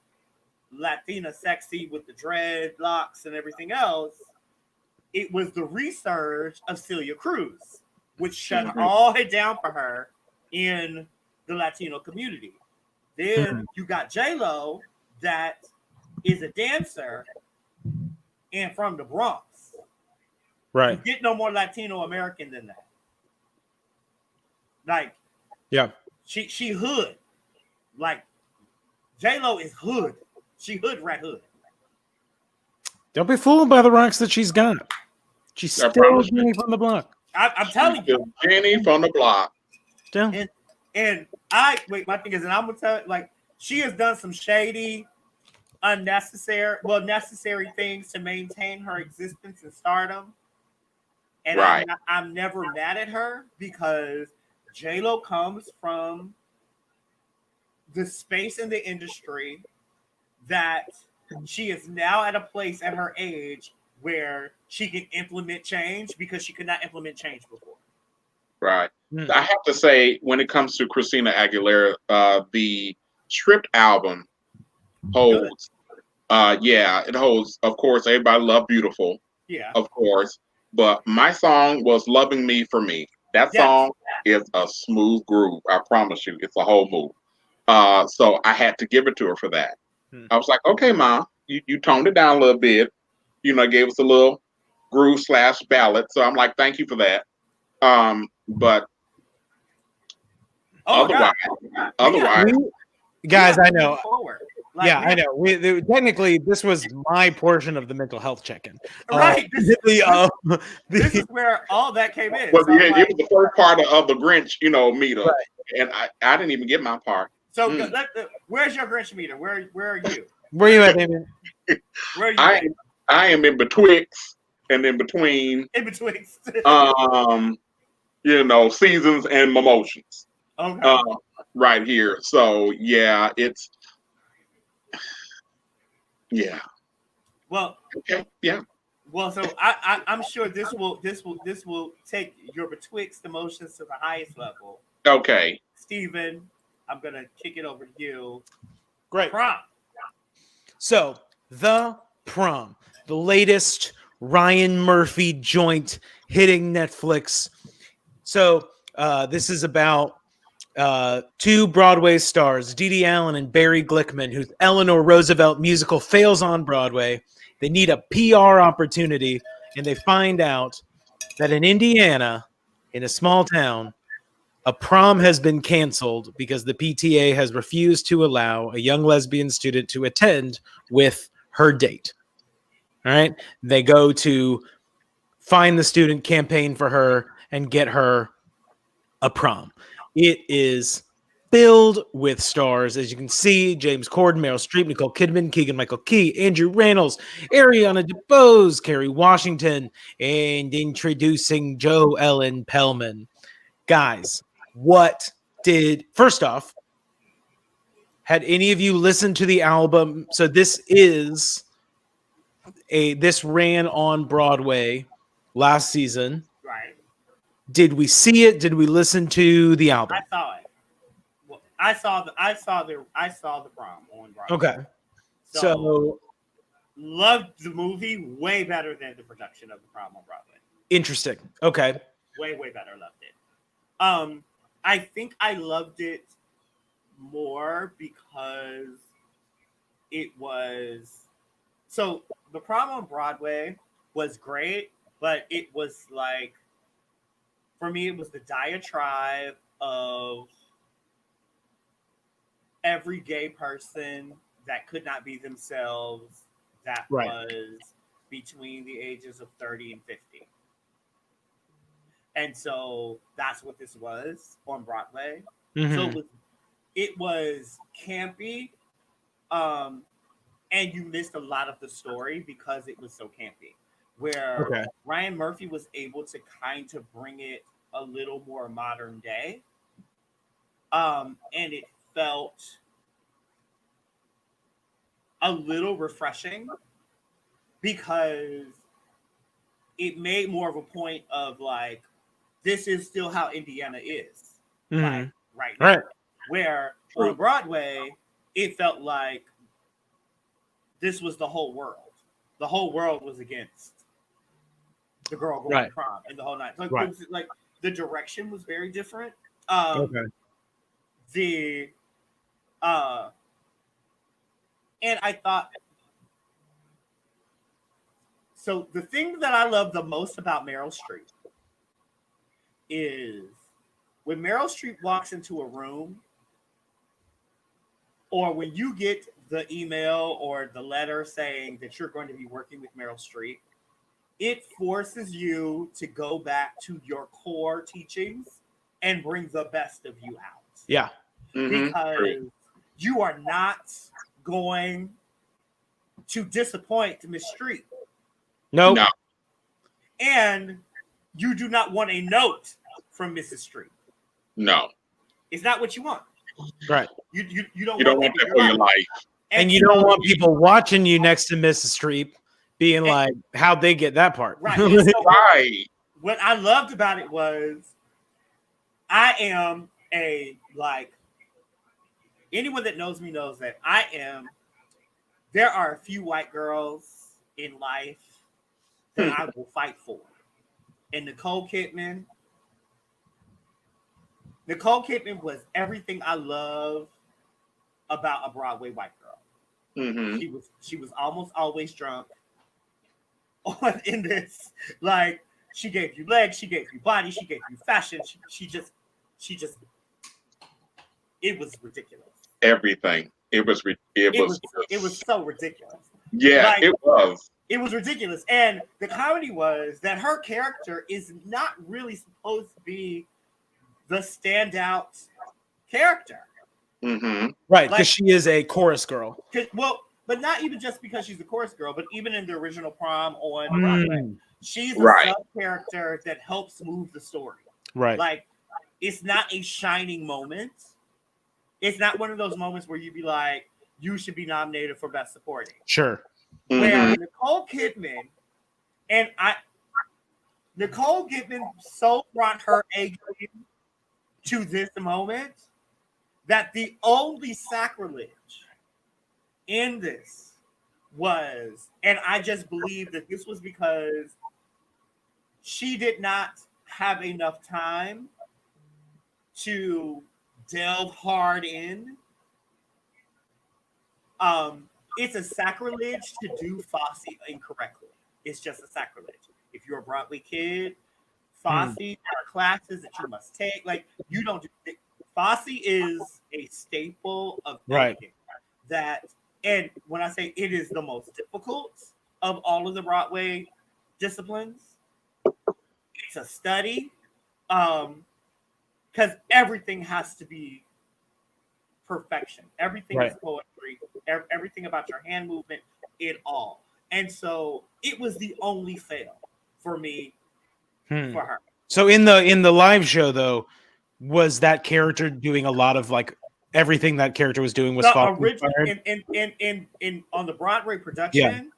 Latina sexy with the dreadlocks and everything else, it was the resurge of Celia Cruz, which shut all it down for her in the Latino community. Then you got J-Lo that is a dancer and from the Bronx. Right. You get no more Latino American than that. Like, yeah, she hood. Like, J-Lo is hood. She hood, rat hood. Don't be fooled by the rocks that she's got. She's still Jenny from the block. I'm telling She's you. Jenny from the block. Still. And my thing is, and I'm gonna tell like she has done some shady, necessary things to maintain her existence and stardom. And Right. I'm never mad at her because J Lo comes from the space in the industry that she is now at a place at her age where she can implement change because she could not implement change before. Right. Mm. I have to say, when it comes to Christina Aguilera, the Stripped album Good. holds, yeah, it holds, of course, everybody love Beautiful, Yeah. of course, but my song was Loving Me for Me. That Yes. song is a smooth groove. I promise you, it's a whole move. So I had to give it to her for that. I was like, okay, Ma, you toned it down a little bit, gave us a little groove / ballad. So I'm like, thank you for that. But Oh my God. otherwise, Guys, I know. Forward. Yeah, I know. Technically, this was my portion of the mental health check-in. Right. This is where all that came in. Well, So yeah, it was the first part of the Grinch, meetup, Right. and I didn't even get my part. So where's your Grinch meter? Where are you? Where are you at, baby? Where are you at? I am in betwixt and in between, In between. seasons and emotions. Okay. Right here. So yeah, yeah. Well. Okay. Yeah. Well, so I'm sure this will take your betwixt emotions to the highest level. Okay. Steven, I'm gonna kick it over to you. Great. Prom. So, The Prom, the latest Ryan Murphy joint hitting Netflix. So, this is about two Broadway stars, Dee Dee Allen and Barry Glickman, whose Eleanor Roosevelt musical fails on Broadway. They need a PR opportunity, and they find out that in Indiana, in a small town, a prom has been canceled because the PTA has refused to allow a young lesbian student to attend with her date. All right. They go to find the student, campaign for her, and get her a prom. It is filled with stars. As you can see, James Corden, Meryl Streep, Nicole Kidman, Keegan-Michael Key, Andrew Rannells, Ariana DeBose, Kerry Washington, and introducing Joe Ellen Pellman. Guys, first off, had any of you listened to the album? So this ran on Broadway last season. Right. Did we see it? Did we listen to the album? I saw it. Well, I saw the prom on Broadway. Okay. So loved the movie way better than the production of the prom on Broadway. Interesting. Okay. Way better. Loved it. I think I loved it more because it was so the prom on Broadway was great, but it was like for me it was the diatribe of every gay person that could not be themselves that was between the ages of 30 and 50. And so that's what this was on Broadway. Mm-hmm. So it was campy, and you missed a lot of the story because it was so campy. Where Ryan Murphy was able to kind of bring it a little more modern day, and it felt a little refreshing because it made more of a point of like, this is still how Indiana is, like right now. Right. Where on Broadway, it felt like this was the whole world. The whole world was against the girl going to prom and the whole night. Like, it was, like the direction was very different. And I thought, so the thing that I love the most about Meryl Streep is when Meryl Streep walks into a room, or when you get the email or the letter saying that you're going to be working with Meryl Streep, it forces you to go back to your core teachings and bring the best of you out. Yeah. Because you are not going to disappoint Miss Street. Nope. No. And you do not want a note from Mrs. Street. No. It's not what you want. Right. You You don't want that for your life. And you don't want people watching you next to Mrs. Street being like, how'd they get that part? Right. And so Right. what I loved about it was I am anyone that knows me knows that there are a few white girls in life that I will fight for. And Nicole Kidman was everything I love about a Broadway white girl. Mm-hmm. She was almost always drunk in this. Like, she gave you legs, she gave you body, she gave you fashion. She just it was ridiculous. Everything. It was so ridiculous. Yeah, like, it was. It was ridiculous. And the comedy was that her character is not really supposed to be the standout character. Mm-hmm. Right, because she is a chorus girl. Well, but not even just because she's a chorus girl, but even in the original Prom on Broadway, she's a sub-character that helps move the story. Right. Like, it's not a shining moment. It's not one of those moments where you'd be like, you should be nominated for Best Supporting. Sure. Where Nicole Kidman so brought her A game to this moment that the only sacrilege in this was, and I just believe that this was because she did not have enough time to delve hard in. It's a sacrilege to do Fosse incorrectly. It's just a sacrilege. If you're a Broadway kid, Fosse are classes that you must take. Like, you don't do it. Fosse is a staple of everything. That, and when I say it is the most difficult of all of the Broadway disciplines, it's a study. Because everything has to be perfection. Everything is poetry. Everything about your hand movement, it all. And so it was the only fail for me for her. So in the live show though, was that character doing a lot of like everything that character was doing was the original in on the Broadway production?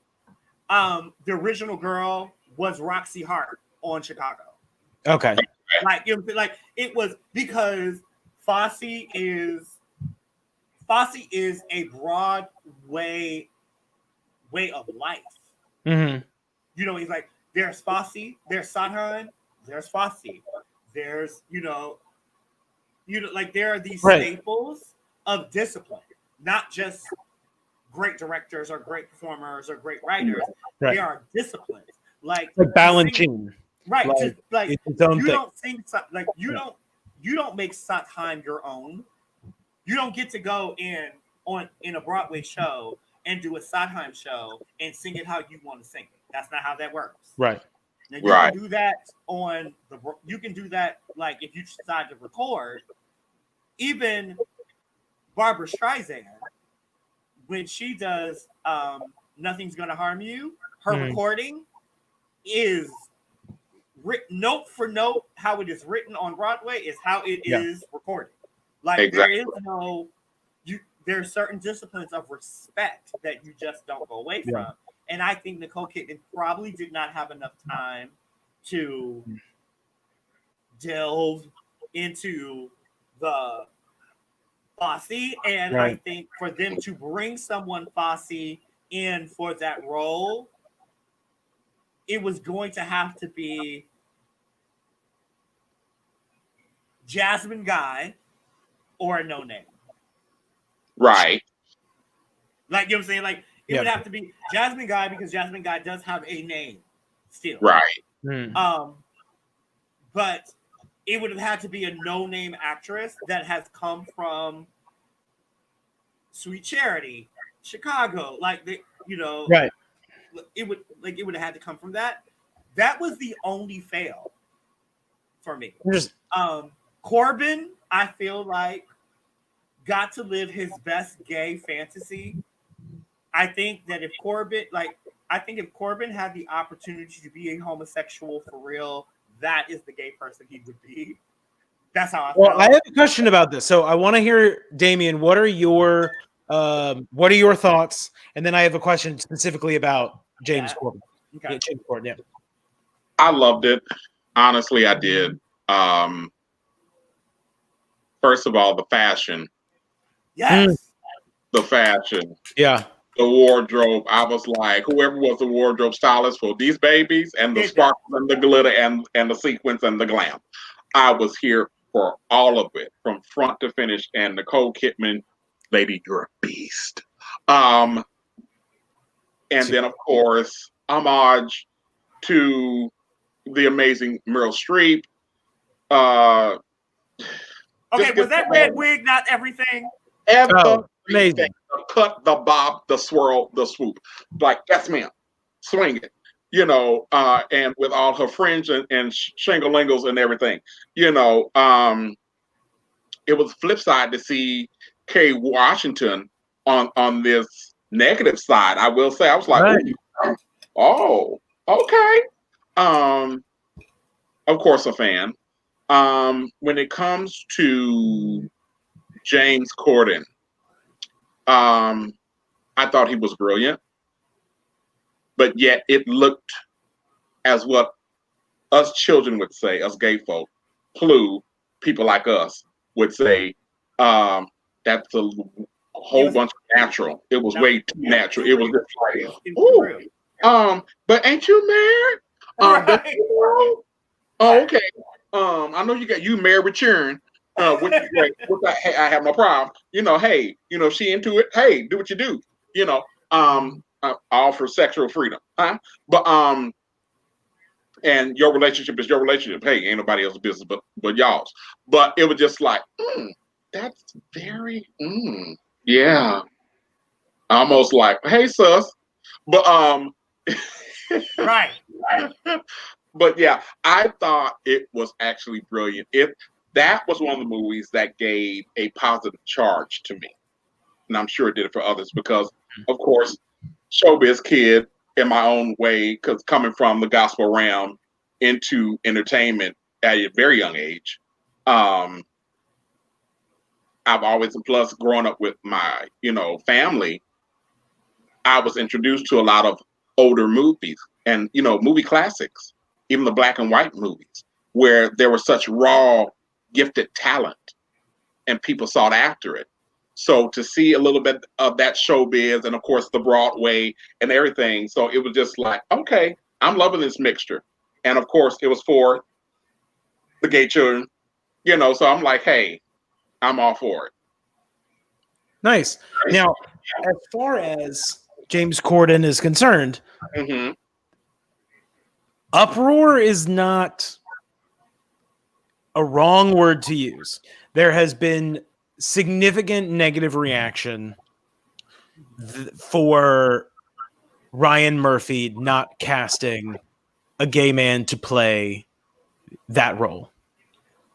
The original girl was Roxy Hart on Chicago. Okay. Like it was because Fosse is a Broadway way of life. Mm-hmm. You know, he's like, there's Fosse, there's Sondheim, there's Fosse, there's like there are these staples of discipline, not just great directors or great performers or great writers. There are disciplines like balancing. Right, like, just like it's its own you thing. don't sing like you don't make Sondheim your own. You don't get to go in a Broadway show and do a Sondheim show and sing it how you want to sing it. That's not how that works. Right. Now you can do that you can do that like if you decide to record. Even Barbara Streisand, when she does Nothing's Gonna Harm You, her recording is note for note how it is written on Broadway is how it is recorded. Like there is there are certain disciplines of respect that you just don't go away from. And I think Nicole Kidman probably did not have enough time to delve into the Fosse. And I think for them to bring someone Fosse in for that role, it was going to have to be Jasmine Guy or a no name. Right. Like, you know what I'm saying? Like, it would have to be Jasmine Guy because Jasmine Guy does have a name still. Right. But it would have had to be a no-name actress that has come from Sweet Charity, Chicago. Like, it would have had to come from that. that was the only fail for me. Just Corbin, I feel like, got to live his best gay fantasy. I think that if Corbin had the opportunity to be a homosexual for real, that is the gay person he would be. That's how I felt. I have a question about this. So I want to hear, Damien, what are your thoughts? And then I have a question specifically about James Corbin. Okay. Yeah, James Corbin, yeah. I loved it. Honestly, I did. First of all, the fashion. Yes. The fashion. Yeah. The wardrobe. I was like, whoever was the wardrobe stylist for these babies, and the sparkle and the glitter and the sequins and the glam. I was here for all of it from front to finish. And Nicole Kidman, lady, you're a beast. And then, of course, homage to the amazing Meryl Streep. Okay, was that red wig not everything? Everything. Amazing. The cut, the bob, the swirl, the swoop. Like, yes, ma'am. Swing it. And with all her fringe and shinglingles and everything. It was flip side to see Kay Washington on this negative side. I will say, I was like, right. Oh, okay. Of course, a fan. When it comes to James Corden, I thought he was brilliant, but yet it looked as what us children would say, us gay folk, people like us would say, that's a whole bunch of natural. It was way too natural. It was just like, ooh. But ain't you married? Right. Oh, okay. I know you married with children. Which is great. I have no problem. Hey, she into it. Hey, do what you do. All for sexual freedom, huh? But and your relationship is your relationship. Hey, ain't nobody else's business but y'all's. But it was just like, that's very, yeah, almost like, hey, sus. But right. But yeah, I thought it was actually brilliant. That was one of the movies that gave a positive charge to me. And I'm sure it did it for others because, of course, showbiz kid in my own way, because coming from the gospel realm into entertainment at a very young age, I've always, plus growing up with my, family, I was introduced to a lot of older movies and, movie classics, even the black and white movies, where there was such raw, gifted talent and people sought after it. So to see a little bit of that showbiz and, of course, the Broadway and everything. So it was just like, okay, I'm loving this mixture. And, of course, it was for the gay children, so I'm like, hey, I'm all for it. Nice. Now, as far as James Corden is concerned, uproar is not a wrong word to use. There has been significant negative reaction for Ryan Murphy not casting a gay man to play that role.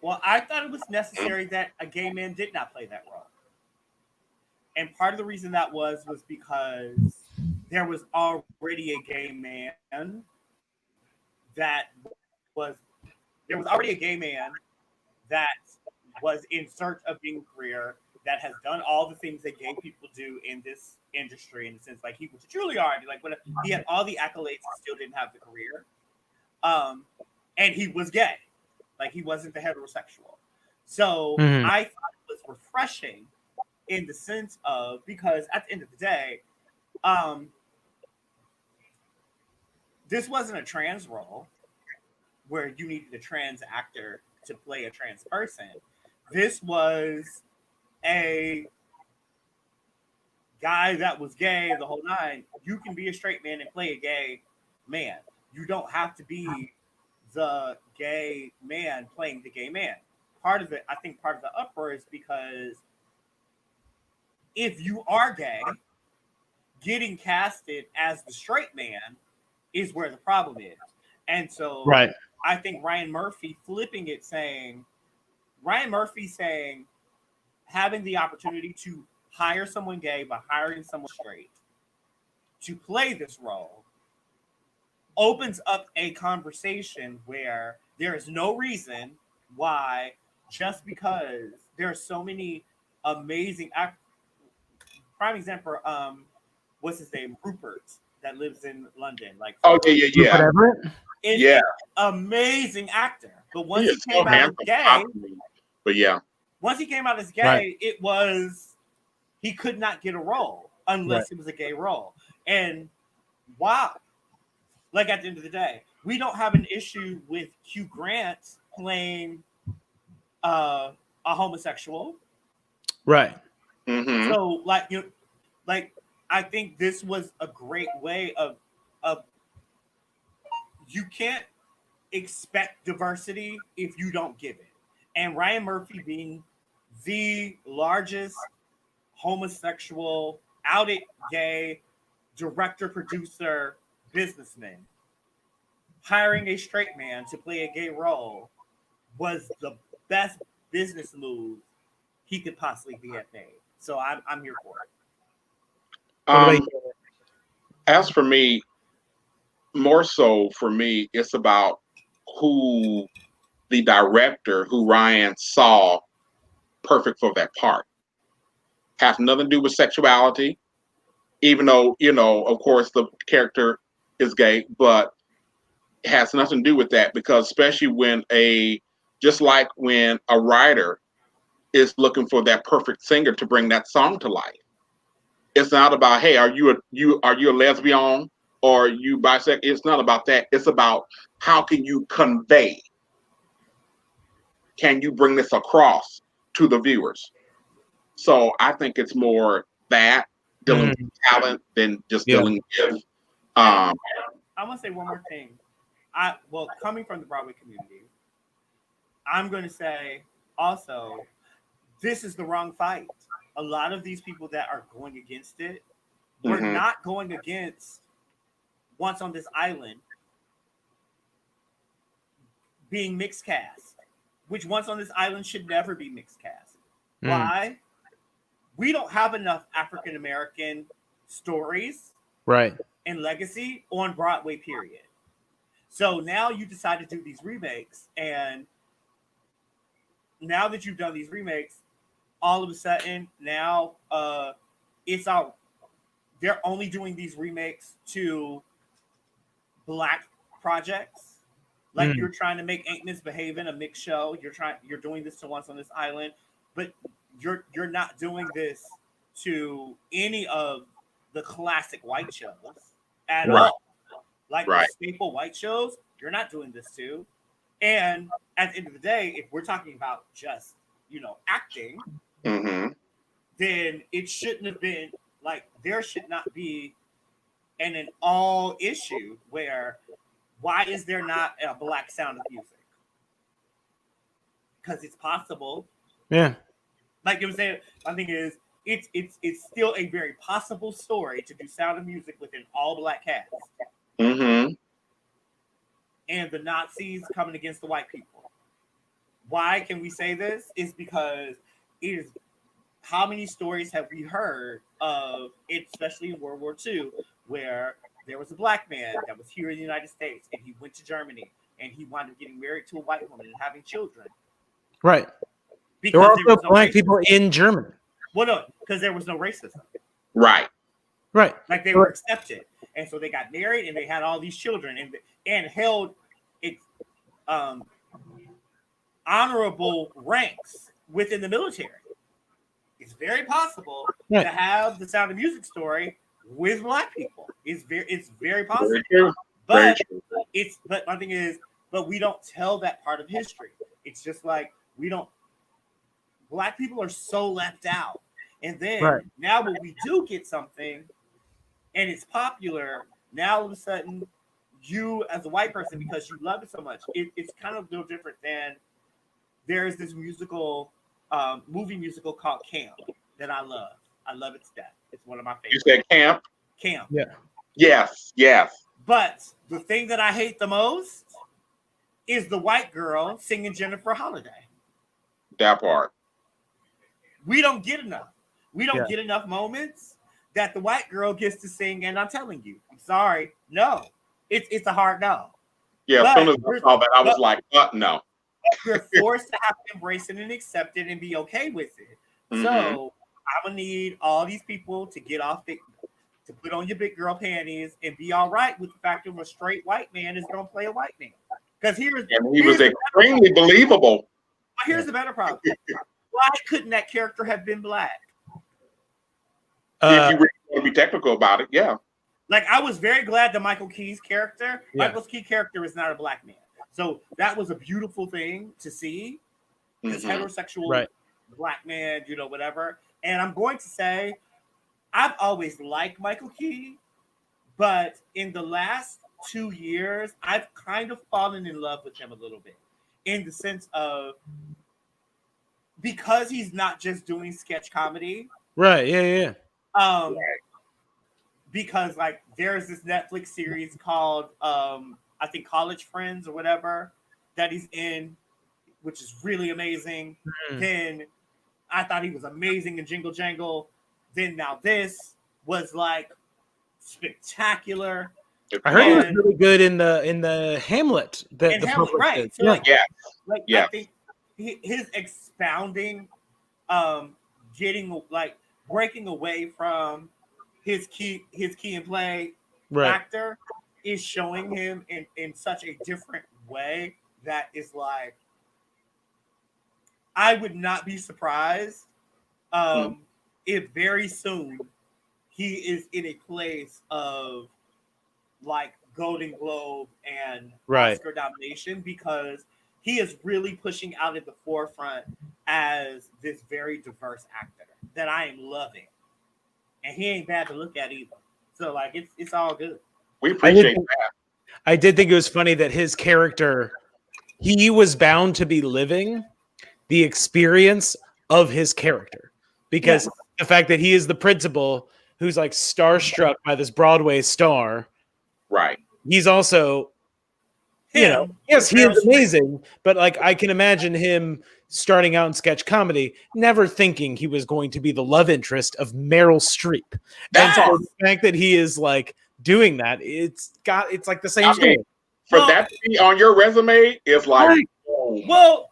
Well, I thought it was necessary that a gay man did not play that role. And part of the reason that was because there was already a gay man that was in search of being a career, that has done all the things that gay people do in this industry, in the sense, like, he was a Juilliard, like, when he had all the accolades and still didn't have the career. And he was gay. Like, he wasn't the heterosexual. So I thought it was refreshing in the sense of, because at the end of the day, this wasn't a trans role where you needed a trans actor to play a trans person. This was a guy that was gay the whole nine. You can be a straight man and play a gay man. You don't have to be the gay man playing the gay man. I think part of the uproar is because if you are gay, getting casted as the straight man is where the problem is. And so Right. I think Ryan Murphy flipping it, saying having the opportunity to hire someone gay by hiring someone straight to play this role opens up a conversation where there is no reason why, just because there are so many amazing prime example, what's his name, Rupert, that lives in London, like, Oh yeah. Whatever. is Yeah. an amazing actor, but He once he is so came out as handsome. gay, But yeah. once he came out as gay, Right. it was he could not get a role unless it was a gay role. And why? Like, at the end of the day, we don't have an issue with Hugh Grant playing a homosexual. Right. Mm-hmm. So, like, I think this was a great way of you can't expect diversity if you don't give it. And Ryan Murphy being the largest homosexual, outed gay director, producer, businessman, hiring a straight man to play a gay role was the best business move he could possibly be at made. So I'm here for it. What about you? As for me, more so for me, it's about who the director who Ryan saw perfect for that part. Has nothing to do with sexuality, even though, of course, the character is gay, but it has nothing to do with that, because especially just like when a writer is looking for that perfect singer to bring that song to life. It's not about, hey, are you a lesbian or are you bisexual? It's not about that. It's about how can you convey? Can you bring this across to the viewers? So I think it's more that dealing with talent than just dealing with. I want to say one more thing. Coming from the Broadway community, I'm going to say also, this is the wrong fight. A lot of these people that are going against it, we're not going against Once on This Island being mixed cast, which Once on This Island should never be mixed cast. Why? We don't have enough African American stories, Right, and legacy on Broadway, period. So now you decide to do these remakes, and now that you've done these remakes, all of a sudden now it's out. They're only doing these remakes to Black projects. Like, you're trying to make Ain't Misbehaving a mixed show. You're doing this to Once on This Island, but you're not doing this to any of the classic white shows at all. Like the staple white shows, you're not doing this to. And at the end of the day, if we're talking about just, acting, then it shouldn't have been like, there should not be an all issue where, why is there not a Black Sound of Music? Because it's possible. Yeah. Like you were saying, my thing is, it's still a very possible story to do Sound of Music with an all Black cast. And the Nazis coming against the white people. Why can we say this? Is because it is, how many stories have we heard of it, especially in World War II, where there was a Black man that was here in the United States and he went to Germany and he wound up getting married to a white woman and having children. Right. Because there were also no Black racism. people in Germany. Well, no, because there was no racism. Right. Like, they were accepted. And so they got married and they had all these children and held it honorable ranks within the military. It's very possible to have the Sound of Music story with Black people. It's very possible. Very true. But Very true. but my thing is, but we don't tell that part of history. It's just like, Black people are so left out. And then now when we do get something and it's popular, now all of a sudden you, as a white person, because you love it so much, it's kind of no different than, there's this movie musical called Camp that I love. I love it to death. It's one of my favorites. You said Camp? Camp. Yeah. Yes. But the thing that I hate the most is the white girl singing Jennifer Holiday. That part. We don't get enough. We don't Yeah. get enough moments that the white girl gets to sing. And I'm telling you, I'm sorry, no, it's a hard no. Yeah, as soon as I saw that, I was like, no. We're forced to have to embrace it and accept it and be okay with it. Mm-hmm. So I'm gonna need all these people to get off to put on your big girl panties and be all right with the fact that a straight white man is gonna play a white man. Because he was extremely believable. Here's the better problem. Why couldn't that character have been black? If you really want to be technical about it, yeah. Like, I was very glad that Michael Key's character, Michael Key character is not a black man. So that was a beautiful thing to see. This heterosexual black man, you know, whatever. And I'm going to say, I've always liked Michael Key, but in the last 2 years, I've kind of fallen in love with him a little bit. In the sense of, because he's not just doing sketch comedy. Right, yeah. Because, like, there's this Netflix series called, I think, College Friends or whatever, that he's in, which is really amazing. Mm-hmm. Then I thought he was amazing in Jingle Jangle. Then now this was, like, spectacular. I heard he was really good in the Hamlet. Hamlet, right? So, like, I think his expounding, getting, like, breaking away from his key and play actor is showing him in such a different way that is like, I would not be surprised if very soon he is in a place of, like, Golden Globe and Oscar nomination, because he is really pushing out at the forefront as this very diverse actor that I am loving. And he ain't bad to look at either. So, like, it's all good. We appreciate that. I did think it was funny that his character, he was bound to be living the experience of his character, because the fact that he is the principal who's, like, starstruck by this Broadway star. Right. He's also, you know, yes, he is amazing, but, like, I can imagine him starting out in sketch comedy, never thinking he was going to be the love interest of Meryl Streep. And so the fact that he is, like, doing that, it's like the same story. For that to be on your resume is like, well,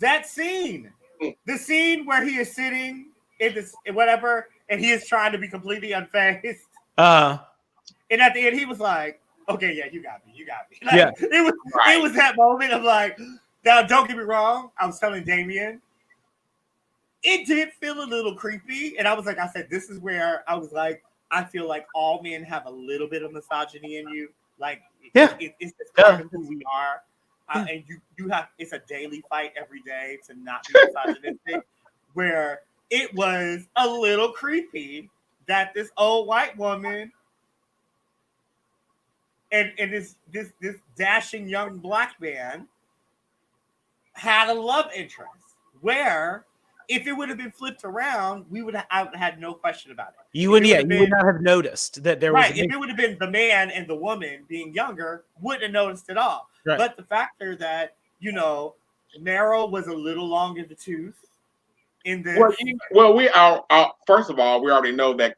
that scene, the scene where he is sitting in this whatever, and he is trying to be completely unfazed. And at the end, he was like, "Okay, yeah, you got me. Like, it was that moment of, like, now, don't get me wrong. I was telling Damien, it did feel a little creepy. And I said, this is where I was like, I feel like all men have a little bit of misogyny in you. Like, it's just part of who we are. And you have, it's a daily fight every day to not be misogynistic, where it was a little creepy that this old white woman and this dashing young black man had a love interest, where if it would have been flipped around, I would have had no question about it. You would not have noticed that there was if it would have been the man and the woman being younger, wouldn't have noticed at all. Right. But the factor that, you know, Meryl was a little long in the tooth in this. Well, we are first of all, we already know that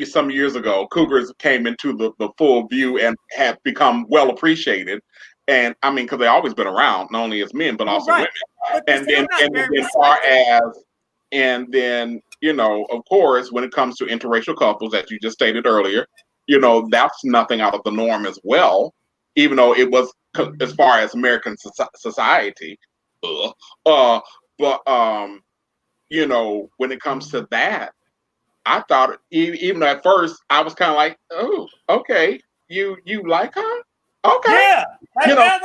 some years ago, cougars came into the full view and have become well appreciated. And I mean, because they've always been around, not only as men, but also women. But and then, you know, of course, when it comes to interracial couples, as you just stated earlier, you know, that's nothing out of the norm as well, even though it was, as far as American society. But you know, when it comes to that, I thought, even at first, I was kind of like, oh, okay, you like her? Okay. Yeah. You know,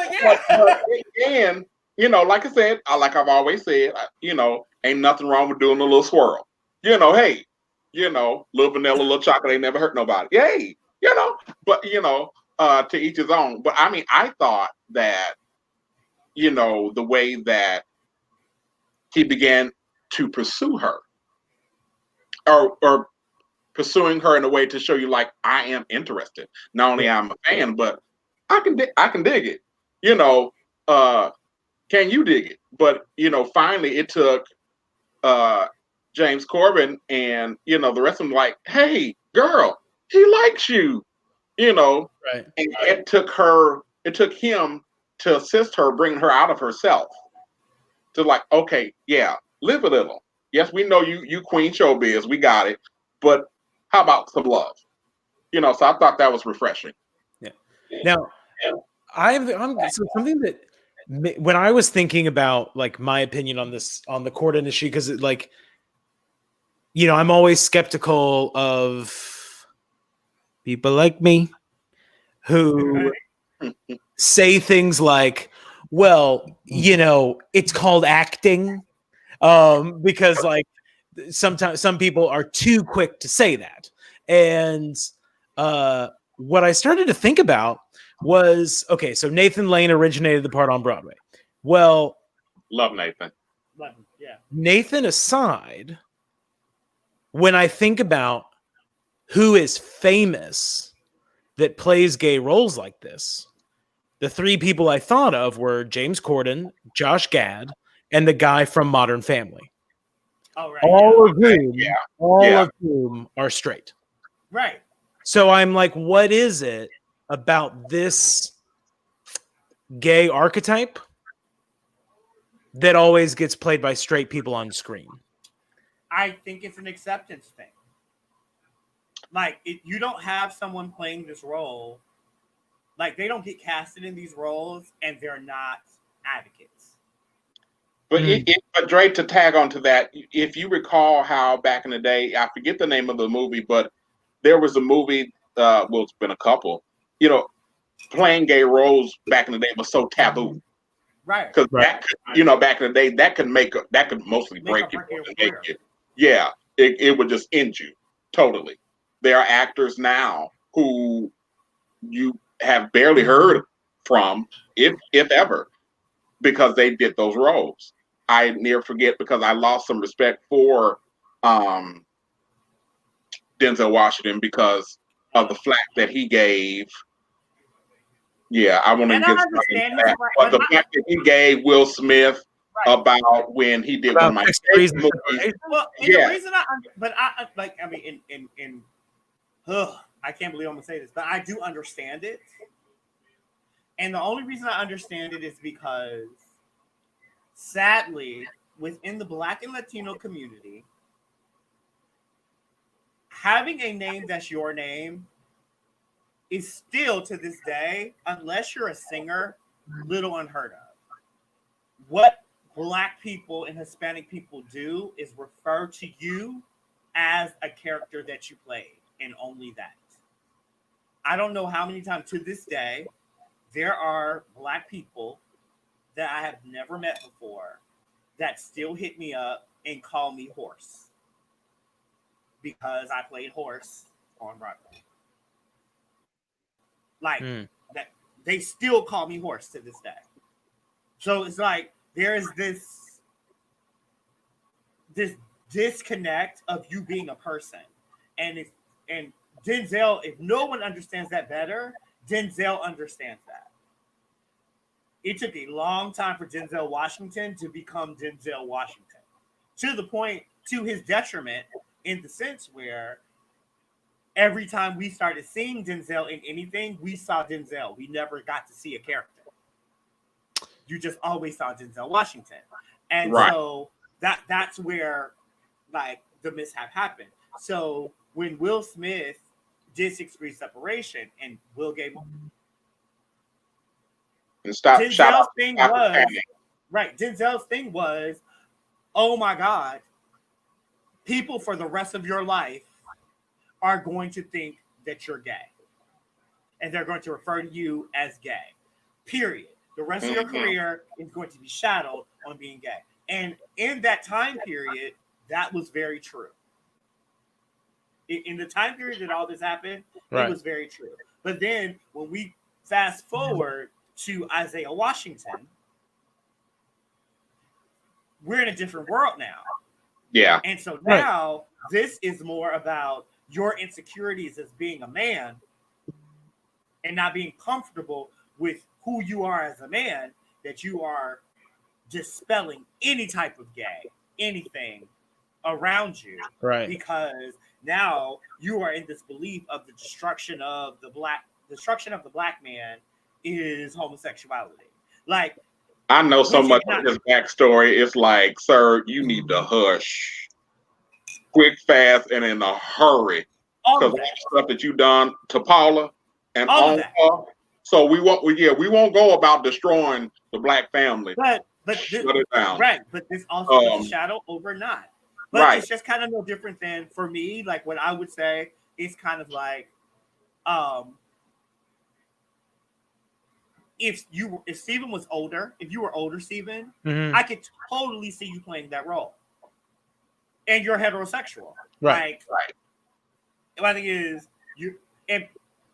but again, you know, like I said, like I've always said, you know, ain't nothing wrong with doing a little swirl. You know, hey, you know, little vanilla, little chocolate ain't never hurt nobody. Yay, you know, but, you know, to each his own. But I mean, I thought that, you know, the way that he began to pursue her or pursuing her in a way to show you like I am interested. Not only I'm a fan, but I can dig it. You know, can you dig it? But you know, finally it took James Corbin and you know the rest of them like, hey, girl, he likes you. You know, Right. and it took him to assist her, bring her out of herself. To like, okay, yeah, live a little. Yes, we know you queen showbiz, we got it. But how about some love? You know, so I thought that was refreshing. Yeah. Now, I'm so something that when I was thinking about like my opinion on this on the Corden issue, because it like, you know, I'm always skeptical of people like me who say things like, well, you know, it's called acting. Because like sometimes some people are too quick to say that. And what I started to think about was, okay, so Nathan Lane originated the part on Broadway. Well, Love Nathan. Yeah. Nathan aside, when I think about who is famous that plays gay roles like this, the three people I thought of were James Corden, Josh Gad, and the guy from Modern Family. Oh, right. All of whom are straight. Right. So I'm like, what is it about this gay archetype that always gets played by straight people on screen? I think it's an acceptance thing. Like, you don't have someone playing this role. Like, they don't get casted in these roles, and they're not advocates. But but Dre, to tag onto that, if you recall how back in the day, I forget the name of the movie, but there was a movie. Well, it's been a couple. You know, playing gay roles back in the day was so taboo. Right. Because that, you know, back in the day, that could mostly break you. Yeah, it would just end you totally. There are actors now who you have barely heard from, if ever, because they did those roles. I never forget because I lost some respect for Denzel Washington because of the flack that he gave. Yeah, I won't even get started into that. But the flack that he gave Will Smith about when he did one of my favorite movies. Well, the reason I can't believe I'm gonna say this, but I do understand it. And the only reason I understand it is because sadly, within the Black and Latino community, having a name that's your name is still to this day, unless you're a singer, little unheard of. What Black people and Hispanic people do is refer to you as a character that you played, and only that. I don't know how many times to this day there are Black people that I have never met before that still hit me up and call me Horse because I played Horse on Broadway. Like that, they still call me Horse to this day. So it's like there is this disconnect of you being a person, and Denzel. If no one understands that better, Denzel understands that. It took a long time for Denzel Washington to become Denzel Washington, to the point, to his detriment, in the sense where every time we started seeing Denzel in anything, we saw Denzel. We never got to see a character. You just always saw Denzel Washington. And so that's where like the mishap happened. So when Will Smith did 6 Degrees Separation and Will gave and stop Denzel's thing was Denzel's thing was, oh my God, people for the rest of your life are going to think that you're gay. And they're going to refer to you as gay. Period. The rest of your career is going to be shadowed on being gay. And in that time period, that was very true. In the time period that all this happened, it was very true. But then when we fast forward to Isaiah Washington, we're in a different world now. Yeah. And so now this is more about your insecurities as being a man and not being comfortable with who you are as a man, that you are dispelling any type of gay, anything around you, Right. because now you are in this belief of the destruction of the black man is homosexuality. Like, I know so which is much not of his backstory. It's like, sir, you need to hush, quick, fast, and in a hurry, all because of that. stuff that you done to Paula and All of on that. her. So we won't go about destroying the black family. But this, Shut it down. right. But this also puts a shadow over not. But Right. it's just kind of no different than, for me, like what I would say is kind of like, if Steven was older, if you were older, Steven, I could totally see you playing that role. And you're heterosexual. Right. Like, my thing is,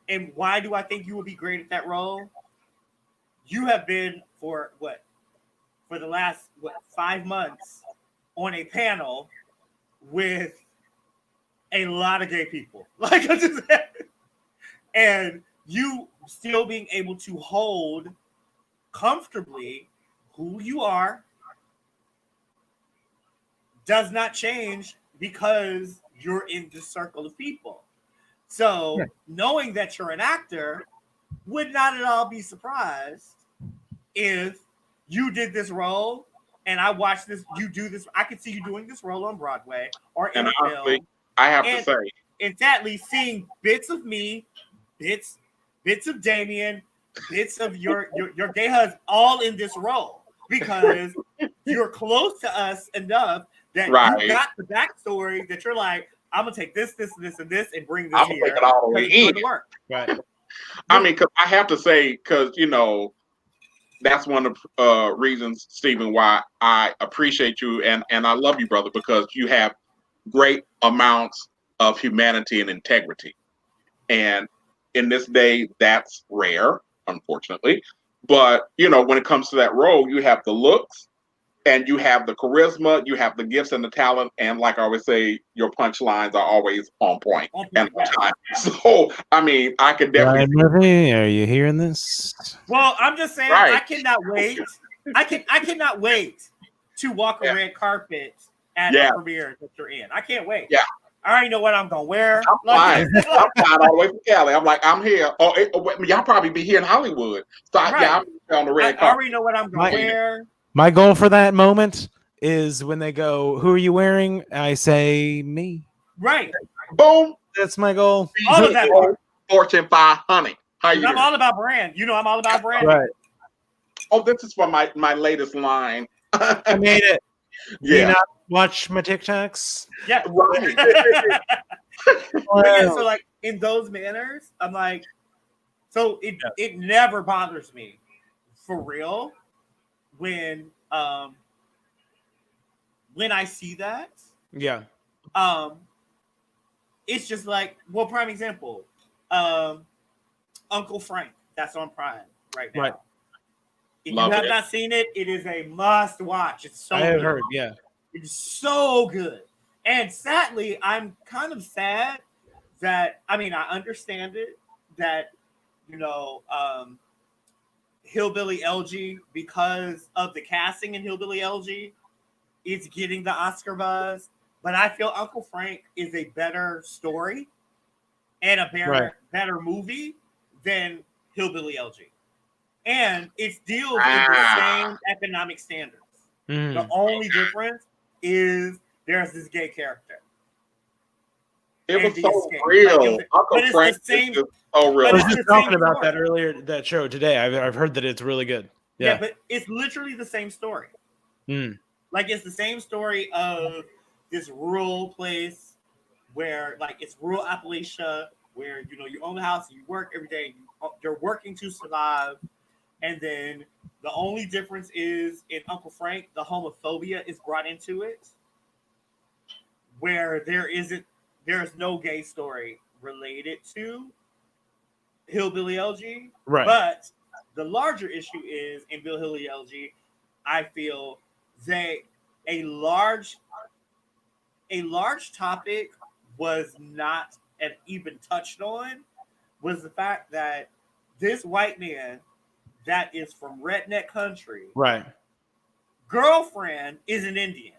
and why do I think you would be great at that role? You have been for the last 5 months on a panel with a lot of gay people, like I just said, and you still being able to hold comfortably who you are does not change because you're in this circle of people. So knowing that you're an actor, would not at all be surprised if you did this role and I watched you do this. I could see you doing this role on Broadway or in a film. I have to say, and sadly, seeing bits of me, bits of Damien, bits of your gay husband, all in this role, because you're close to us enough that you got the backstory that you're like, I'm gonna take this, and this, and bring this here. Take it all the way in. Work. Right. I mean, because I have to say, because that's one of the reasons, Stephen, why I appreciate you and I love you, brother, because you have great amounts of humanity and integrity. And in this day, that's rare, unfortunately. But, when it comes to that role, you have the looks and you have the charisma, you have the gifts and the talent. And like I always say, your punchlines are always on point and on time. So, I mean, I could definitely. Ryan Murphy, are you hearing this? Well, I'm just saying, I cannot wait. I cannot wait to walk a red carpet at a premiere that you're in. I can't wait. Yeah. I already know what I'm gonna wear. I'm flying all the way from Cali. I'm like, I'm here. Y'all probably be here in Hollywood. So I'm on the red carpet. I already know what I'm gonna wear. My goal for that moment is when they go, "Who are you wearing?" I say, "Me." Right. Boom. That's my goal. All of that. Fortune 500. I'm all about brand. I'm all about brand. Right. Oh, this is for my latest line. I made it. Yeah. You not watch my TikToks? Yeah. Right. Yeah, so like in those manners, I'm like, so it never bothers me, for real, when I see that. Yeah. It's just like, well, prime example, Uncle Frank, that's on Prime right now. Right. If you have not seen it, it is a must watch. It's so I have good. heard, yeah. It's so good. And sadly, I'm kind of sad that, I understand it, that, Hillbilly LG, because of the casting in Hillbilly LG, it's getting the Oscar buzz. But I feel Uncle Frank is a better story and a better movie than Hillbilly LG. And it deals in the same economic standards. The only difference is there's this gay character. It was so real. Uncle Frank is so real. I was just talking about that earlier, that show today. I've heard that it's really good. Yeah, but it's literally the same story. Like, it's the same story of this rural place where, like, it's rural Appalachia, where, you own the house, you work every day, you're working to survive. And then the only difference is in Uncle Frank, the homophobia is brought into it, where there is no gay story related to Hillbilly LG. Right. But the larger issue is in Hillbilly LG, I feel a large topic was not and even touched on was the fact that this white man that is from redneck country, Right. girlfriend is an Indian.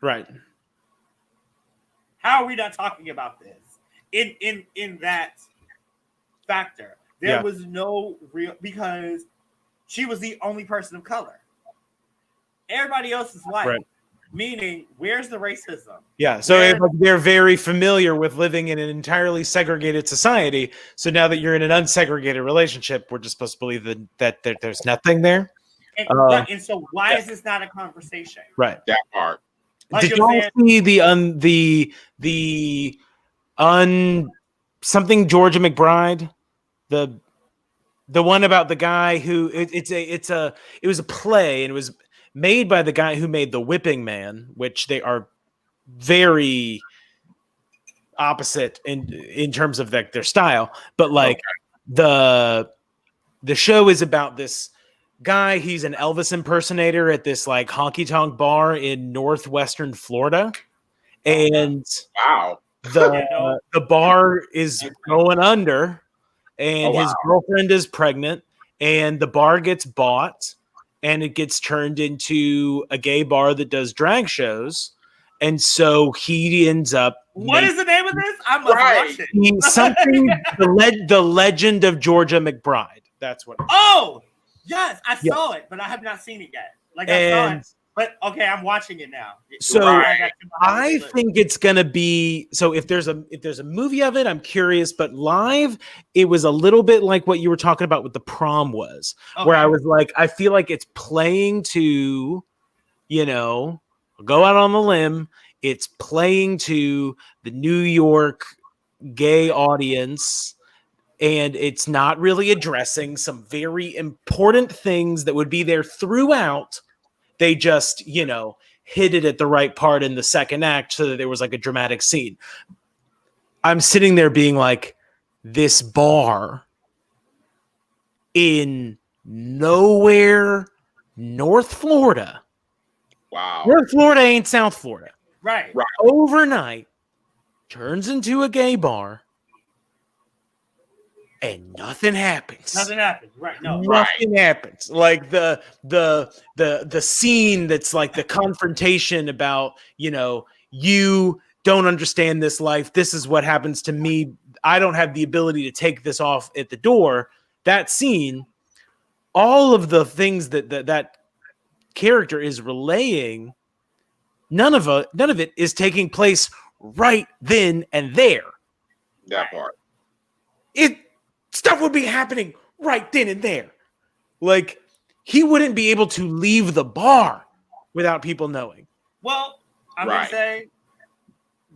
Right. How are we not talking about this in that factor? There Yeah. was no real, because she was the only person of color. Everybody else is white. Right. Meaning, where's the racism? Yeah. So they're very familiar with living in an entirely segregated society. So now that you're in an unsegregated relationship, we're just supposed to believe that there's nothing there. And so why is this not a conversation? Right. That part. Like Did you're y'all saying, see the something Georgia McBride, the one about the guy who it was a play, and it was made by the guy who made The Whipping Man, which they are very opposite in terms of their style, but like the show is about this guy. He's an Elvis impersonator at this like honky tonk bar in northwestern Florida, and Wow. the bar is going under, and his girlfriend is pregnant, and the bar gets bought, and it gets turned into a gay bar that does drag shows, and so he ends up. What is the name of this? I must watch it. Something the Legend of Georgia McBride. That's what. Oh, yes, I saw it, but I have not seen it yet. Like I saw it, but okay, I'm watching it now. So I think it's gonna be, so if there's a movie of it, I'm curious, but live, it was a little bit like what you were talking about with the prom was, where I was like, I feel like it's playing to, go out on the limb. It's playing to the New York gay audience, and it's not really addressing some very important things that would be there throughout. They just, hit it at the right part in the second act so that there was like a dramatic scene. I'm sitting there being like, this bar in nowhere, North Florida. Wow. North Florida ain't South Florida. Right. Overnight turns into a gay bar. And nothing happens. Nothing happens. Right. No. Nothing happens. Like the scene that's like the confrontation about, you don't understand this life. This is what happens to me. I don't have the ability to take this off at the door. That scene, all of the things that character is relaying, none of it is taking place right then and there. That part. Stuff would be happening right then and there. Like, he wouldn't be able to leave the bar without people knowing. Well, I'm going to say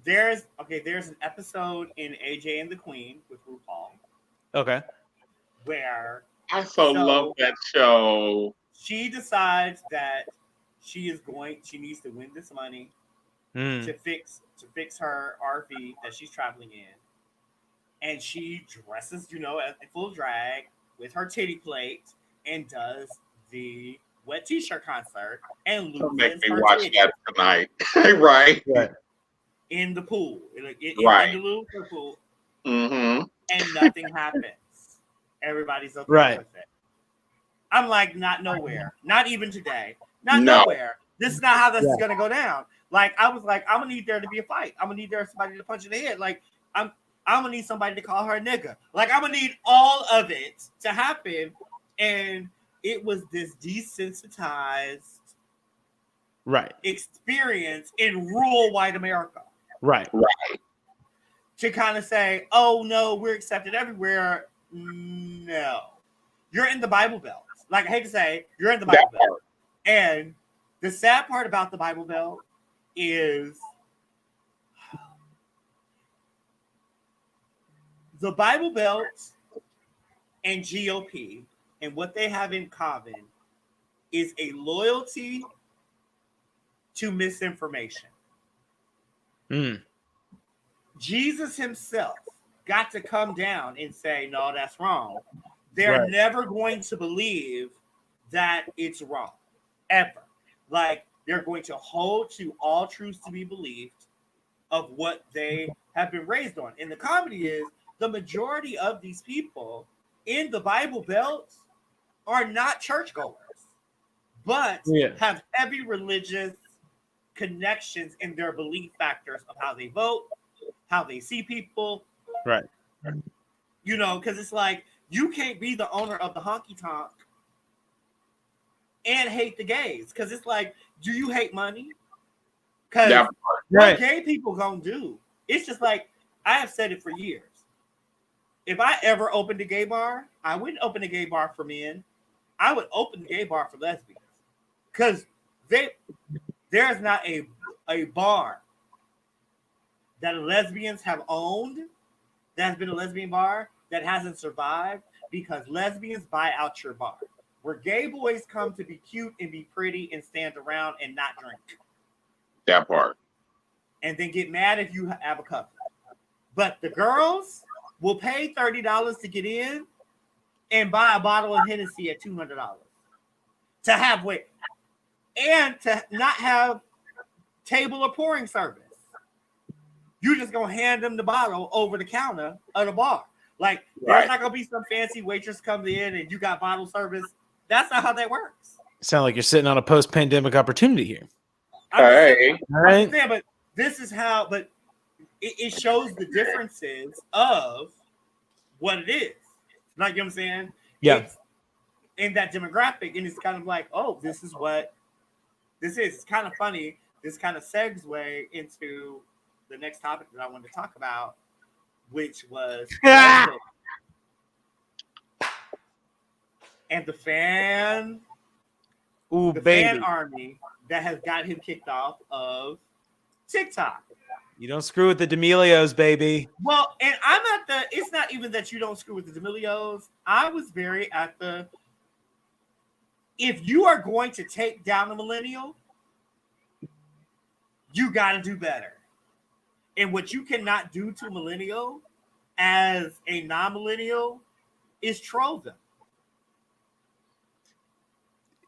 there's an episode in AJ and the Queen with RuPaul. Okay. Where I love that show. She decides that she needs to win this money to fix her RV that she's traveling in. And she dresses, in full drag with her titty plate and does the wet t-shirt concert and loses Don't make me her watch titty that tonight. Right. In the pool. In the little pool. Mm-hmm. And nothing happens. Everybody's okay with it. I'm like, not nowhere. Not even today. Nowhere. This is not how this is going to go down. Like, I was like, I'm going to need there to be a fight. I'm going to need there somebody to punch in the head. Like, I'm going to need somebody to call her a nigga. Like, I'm going to need all of it to happen. And it was this desensitized experience in rural white America. Right. To kind of say, oh, no, we're accepted everywhere. No. You're in the Bible Belt. Like, I hate to say, you're in the Bible Belt. And the sad part about the Bible Belt is the Bible Belt and GOP, and what they have in common is a loyalty to misinformation. Jesus himself got to come down and say, no, that's wrong. They're never going to believe that it's wrong, ever. Like, they're going to hold to all truths to be believed, of what they have been raised on. And the comedy is the majority of these people in the Bible Belt are not churchgoers, but have heavy religious connections in their belief factors of how they vote, how they see people. Right. You know, because it's like you can't be the owner of the honky tonk and hate the gays. Because it's like, do you hate money? Because what gay people gonna do? It's just like, I have said it for years. If I ever opened a gay bar, I wouldn't open a gay bar for men. I would open the gay bar for lesbians. Because there's not a bar that lesbians have owned that has been a lesbian bar that hasn't survived because lesbians buy out your bar. Where gay boys come to be cute and be pretty and stand around and not drink. That part. And then get mad if you have a couple. But the girls will pay $30 to get in and buy a bottle of Hennessy at $200 to have wait and to not have table or pouring service. You just gonna hand them the bottle over the counter of the bar. Like there's not gonna be some fancy waitress comes in and you got bottle service. That's not how that works. Sound like you're sitting on a post-pandemic opportunity here. Hey, all right. Yeah, but this is how. But it shows the differences of what it is. Like, you know what I'm saying? Yeah. It's in that demographic, and it's kind of like, oh, this is what this is. It's kind of funny. This kind of segues into the next topic that I wanted to talk about, which was and the fan army that has got him kicked off of TikTok. You don't screw with the D'Amelios, baby. Well, and I'm at the, it's not even that you don't screw with the D'Amelios. I was very at the, if you are going to take down a millennial, you got to do better. And what you cannot do to a millennial as a non-millennial is troll them.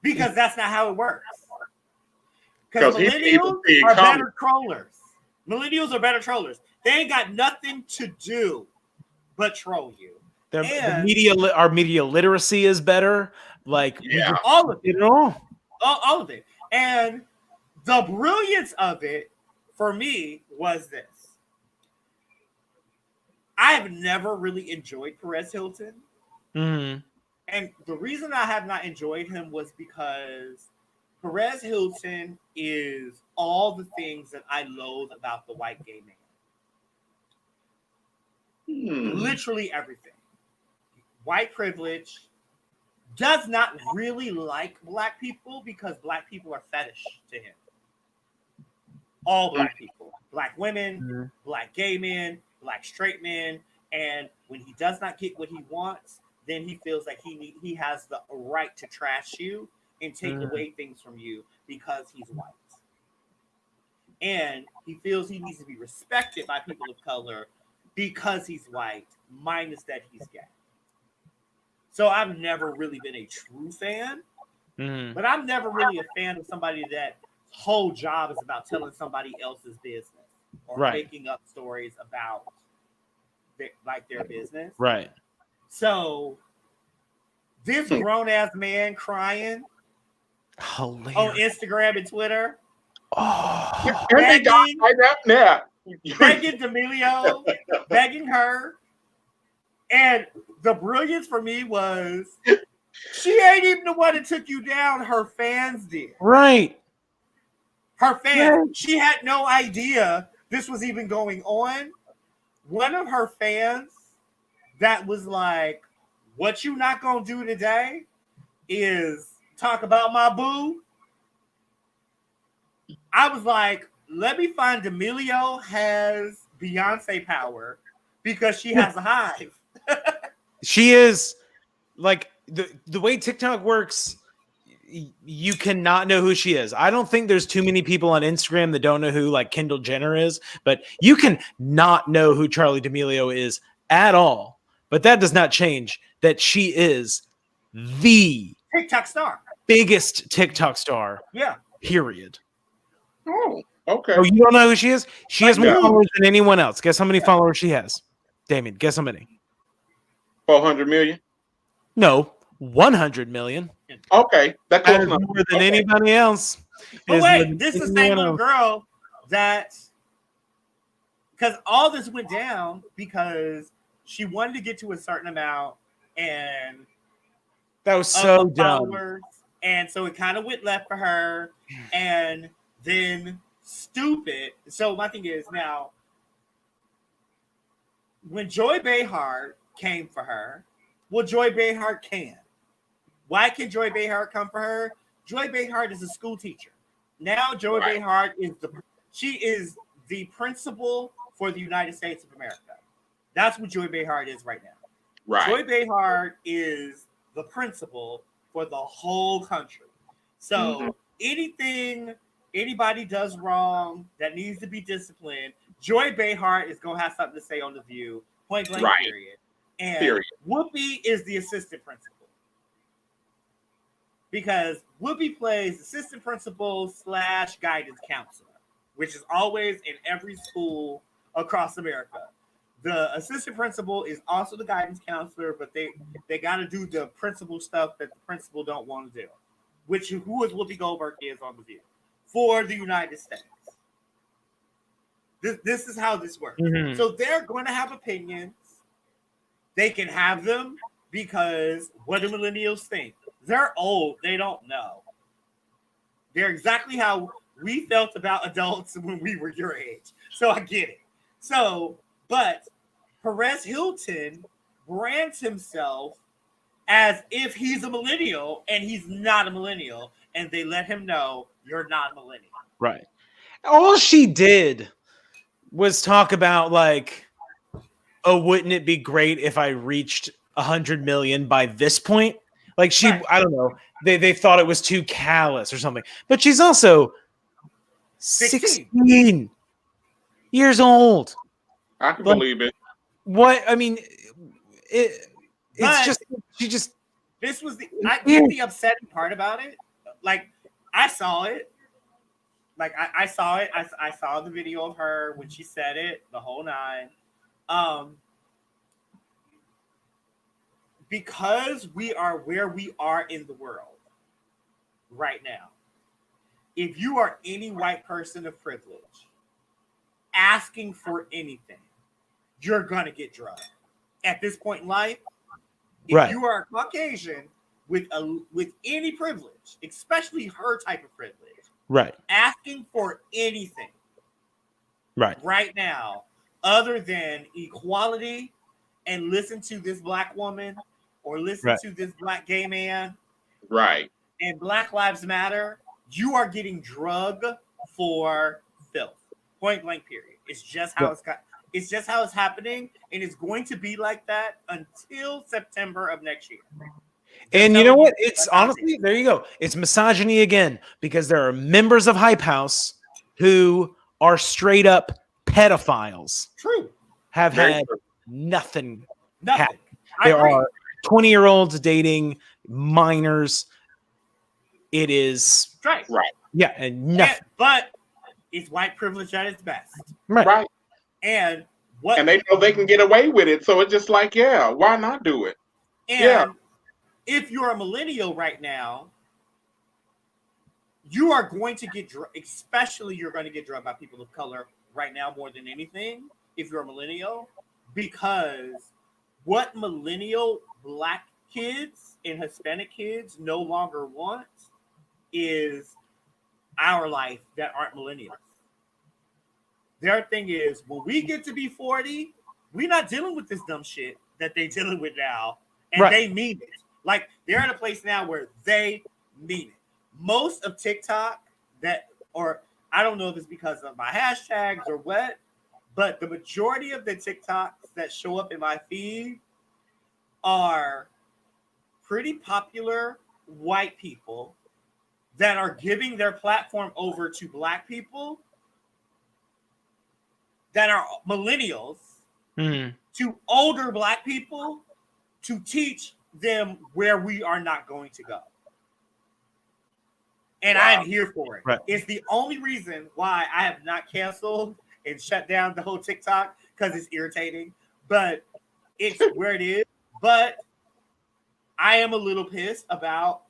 Because that's not how it works. Because millennials are better trollers. Millennials are better trollers. They ain't got nothing to do but troll you. Our media literacy is better. Like all of it. All of it. And the brilliance of it for me was this. I have never really enjoyed Perez Hilton. Mm-hmm. And the reason I have not enjoyed him was because Perez Hilton is all the things that I loathe about the white gay man. Literally everything. White privilege, does not really like black people because black people are fetish to him. All black people. Black women, black gay men, black straight men. And when he does not get what he wants, then he feels like he has the right to trash you and take away things from you because he's white. And he feels he needs to be respected by people of color because he's white, minus that he's gay. So I've never really been a true fan, but I'm never really a fan of somebody that whole job is about telling somebody else's business or making up stories about their business. Right. So this grown-ass man crying on Instagram and Twitter. Begging D'Amelio, begging her. And the brilliance for me was she ain't even the one that took you down. Her fans did. Right. Her fans. She had no idea this was even going on. One of her fans that was like, what you not gonna do today is talk about my boo. I was like, let me find D'Amelio has Beyonce power because she has a hive. She is like the way TikTok works. You cannot know who she is. I don't think there's too many people on Instagram that don't know who like Kendall Jenner is, but you can not know who Charli D'Amelio is at all. But that does not change that she is the TikTok star, biggest TikTok star. Yeah. Period. Oh, Okay. Oh, you don't know who she is? She has more No. followers than anyone else. Guess how many followers she has? Damien, guess how many? 400 million. No, 100 million. Okay, that That close is enough. more than Okay. anybody else. But Is more wait, than this is the same anyone little else. girl that, because all this went down because she wanted to get to a certain amount and That was so of dumb. followers, and so it kind of went left for her, and then stupid. So my thing is now, when Joy Behar came for her, well, Joy Behar can. Why can Joy Behar come for her? Joy Behar is a school teacher. Now Joy Right. Behar is the principal for the United States of America. That's what Joy Behar is right now. Right. Joy Behar is the principal for the whole country. So anything anybody does wrong that needs to be disciplined, Joy Behar is gonna have something to say on The View, point blank, Right. period. And Period. Whoopi is the assistant principal. Because Whoopi plays assistant principal / guidance counselor, which is always in every school across America. The assistant principal is also the guidance counselor, but they got to do the principal stuff that the principal don't want to do, which who is Whoopi Goldberg is on The View for the United States. This is how this works. Mhm. So they're going to have opinions. They can have them because what do millennials think? They're old. They don't know. They're exactly how we felt about adults when we were your age. So I get it. So, but Perez Hilton brands himself as if he's a millennial, and he's not a millennial. And they let him know you're not a millennial. Right. All she did was talk about like, oh, wouldn't it be great if I reached 100 million by this point? Like she, Right. I don't know. They thought it was too callous or something. But she's also 16. 16 years old. I can Like, believe it. What? I mean, it's But just, she just, this was I get the upsetting part about it. Like, I saw it. Like, I saw it. I saw the video of her when she said it, the whole nine. Because we are where we are in the world right now, if you are any white person of privilege asking for anything, you're gonna get drugged. At this point in life, if Right. you are a Caucasian with any privilege, especially her type of privilege, right, asking for anything right now other than equality and listen to this black woman or listen to this black gay man, Right. and Black Lives Matter, you are getting drugged for filth. Point blank, period. It's just how it's just how it's happening, and it's going to be like that until September of next year. And you know what? It's honestly, there you go. It's misogyny again, because there are members of Hype House who are straight up pedophiles. True. Have Very had true. nothing. Nothing. There are 20-year-olds dating minors. It is right. Yeah, and nothing. But it's white privilege at its best. Right. And they know they can get away with it, so it's just like, yeah, why not do it? And if you're a millennial right now, you are going to get especially you're going to get drugged by people of color right now more than anything if you're a millennial, because what millennial black kids and Hispanic kids no longer want is our life that aren't millennials. Their thing is, when we get to be 40, we're not dealing with this dumb shit that they dealing with now, and they mean it. Like, they're at a place now where they mean it. Most of TikTok or I don't know if it's because of my hashtags or what, but the majority of the TikToks that show up in my feed are pretty popular white people that are giving their platform over to black people that are millennials, to older black people, to teach them where we are not going to go. And I'm here for it. Right. It's the only reason why I have not canceled and shut down the whole TikTok, because it's irritating. But it's where it is. But I am a little pissed about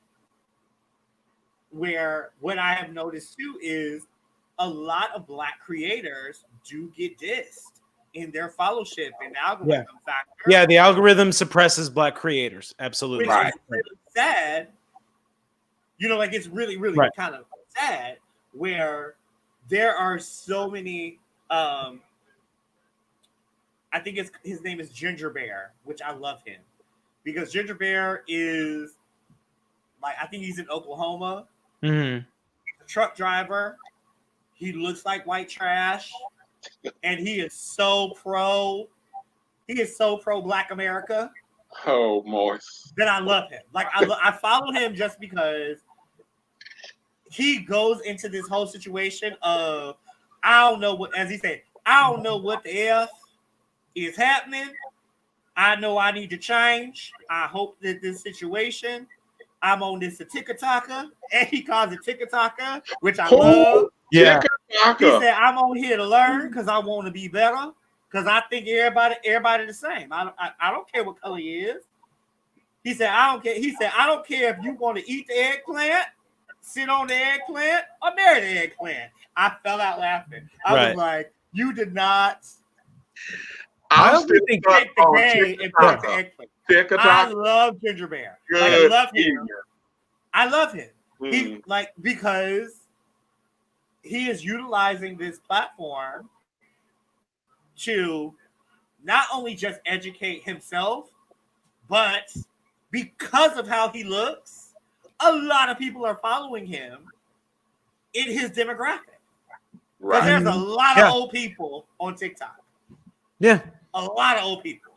where what I have noticed too is a lot of Black creators do get dissed in their fellowship and algorithm factor. Yeah, the algorithm suppresses Black creators. Absolutely. Which is really sad. You know, like it's really, really kind of sad where there are so many. I think his name is Ginger Bear, which I love him because Ginger Bear is like, I think he's in Oklahoma. Mm-hmm. He's a truck driver. He looks like white trash, and he is so pro. He is so pro Black America. Oh, Morris. That I love him. Like I follow him just because he goes into this whole situation of, I don't know what, as he said, I don't know what the F is happening. I know I need to change. I hope that this situation, I'm on this TikToker, and he calls it TikToker, which I love. Yeah. He said, I'm on here to learn because I want to be better. Because I think everybody the same. I don't care what color he is. He said, I don't care. He said, I don't care if you want to eat the eggplant, sit on the eggplant, or marry the eggplant. I fell out laughing. I was like, you did not. I don't think take the gay and put the eggplant. I love Ginger Bear. Like, I love him. I love him. He because he is utilizing this platform to not only just educate himself, but because of how he looks, a lot of people are following him in his demographic. Right. There's a lot of old people on TikTok. Yeah. A lot of old people.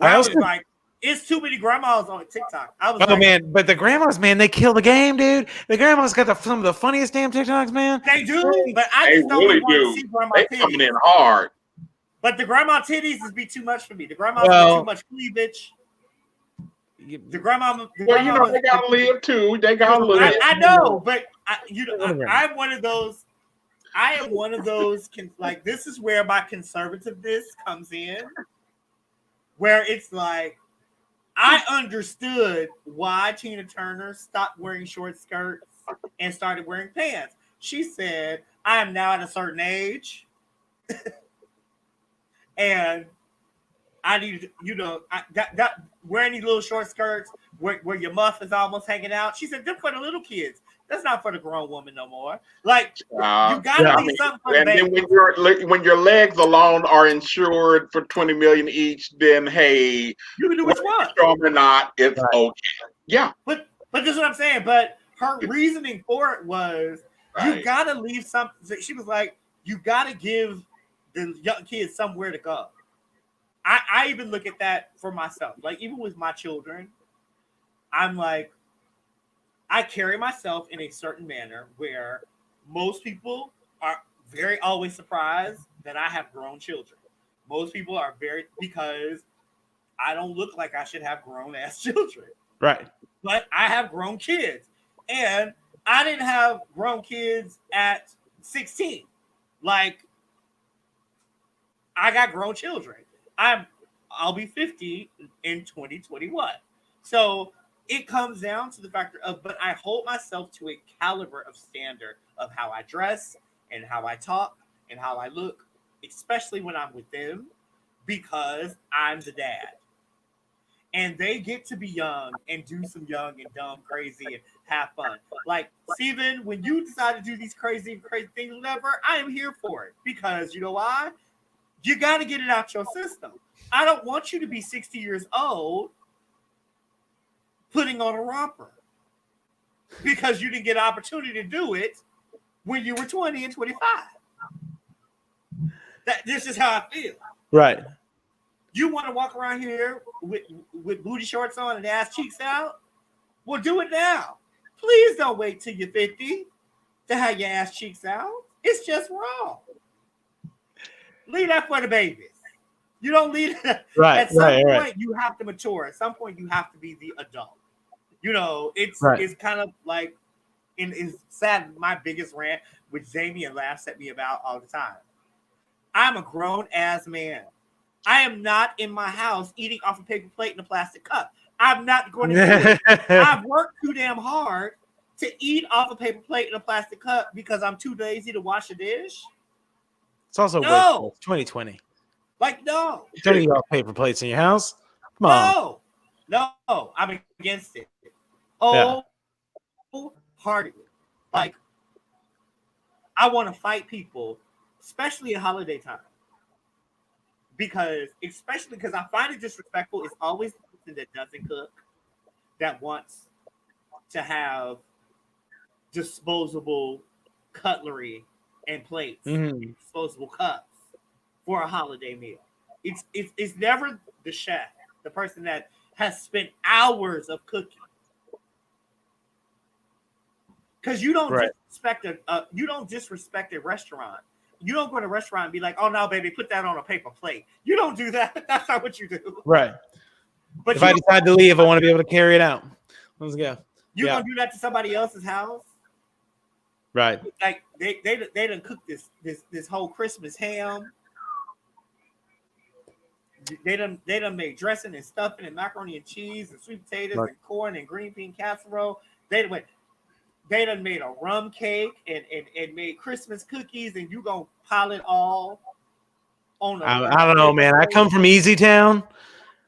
I was like, it's too many grandmas on TikTok. I was man, but the grandmas, man, they kill the game, dude. The grandmas got some of the funniest damn TikToks, man. They do, but I just don't really want to see grandma titties. Coming in hard. But the grandma titties is be too much for me. The grandmas get too much cleavage. The grandma. Well, you know, they gotta live too. They gotta live. I know, but I'm one of those. I am one of those. Like, this is where my conservativeness comes in, where it's like, I understood why Tina Turner stopped wearing short skirts and started wearing pants. She said, I am now at a certain age. And I need, wearing these little short skirts where your muff is almost hanging out. She said, they're for the little kids. That's not for the grown woman no more. Like, you gotta be something for the baby. Then when your legs alone are insured for $20 million each, then hey, you can do what you want. Strong or not, it's okay. Yeah. But this is what I'm saying. But her reasoning for it was, you gotta leave something. She was like, you gotta give the young kids somewhere to go. I even look at that for myself. Like, even with my children, I'm like, I carry myself in a certain manner where most people are very always surprised that I have grown children. Most people are because I don't look like I should have grown ass children. Right. But I have grown kids. And I didn't have grown kids at 16. Like, I got grown children. I'll be 50 in 2021. So it comes down to the factor of, but I hold myself to a caliber of standard of how I dress and how I talk and how I look, especially when I'm with them, because I'm the dad. And they get to be young and do some young and dumb, crazy, and have fun. Like, Steven, when you decide to do these crazy things, whatever, I am here for it. Because you know why? You got to get it out your system. I don't want you to be 60 years old putting on a romper because you didn't get an opportunity to do it when you were 20 and 25. This is how I feel. Right. You want to walk around here with booty shorts on and ass cheeks out? Well, do it now. Please don't wait till you're 50 to have your ass cheeks out. It's just wrong. Leave that for the babies. You don't leave it. Right. At some point, you have to mature. At some point, you have to be the adult. You know, it's kind of like and it's sad. My biggest rant, which Jamie laughs at me about all the time. I'm a grown ass man. I am not in my house eating off a paper plate in a plastic cup. I'm not going to do it. I've worked too damn hard to eat off a paper plate in a plastic cup because I'm too lazy to wash a dish. It's also No. 2020. Like, no. Don't eat off paper plates in your house. Come on. No, I'm against it. Yeah. Wholeheartedly. Like, I want to fight people, especially at holiday time. Especially because I find it disrespectful. It's always the person that doesn't cook that wants to have disposable cutlery and plates, and disposable cups for a holiday meal. It's never the chef, the person that has spent hours of cooking. Because you don't disrespect a restaurant. You don't go to a restaurant and be like, "Oh no, baby, put that on a paper plate." You don't do that. That's not what you do. Right. But if I decide to leave, I want to be able to carry it out. Let's go. You're gonna do that to somebody else's house, right? Like they done cook this whole Christmas ham. They done made dressing and stuffing and macaroni and cheese and sweet potatoes and corn and green bean casserole. They done made a rum cake and made Christmas cookies, and you gonna pile it all on I don't know, man. I come from Easy Town.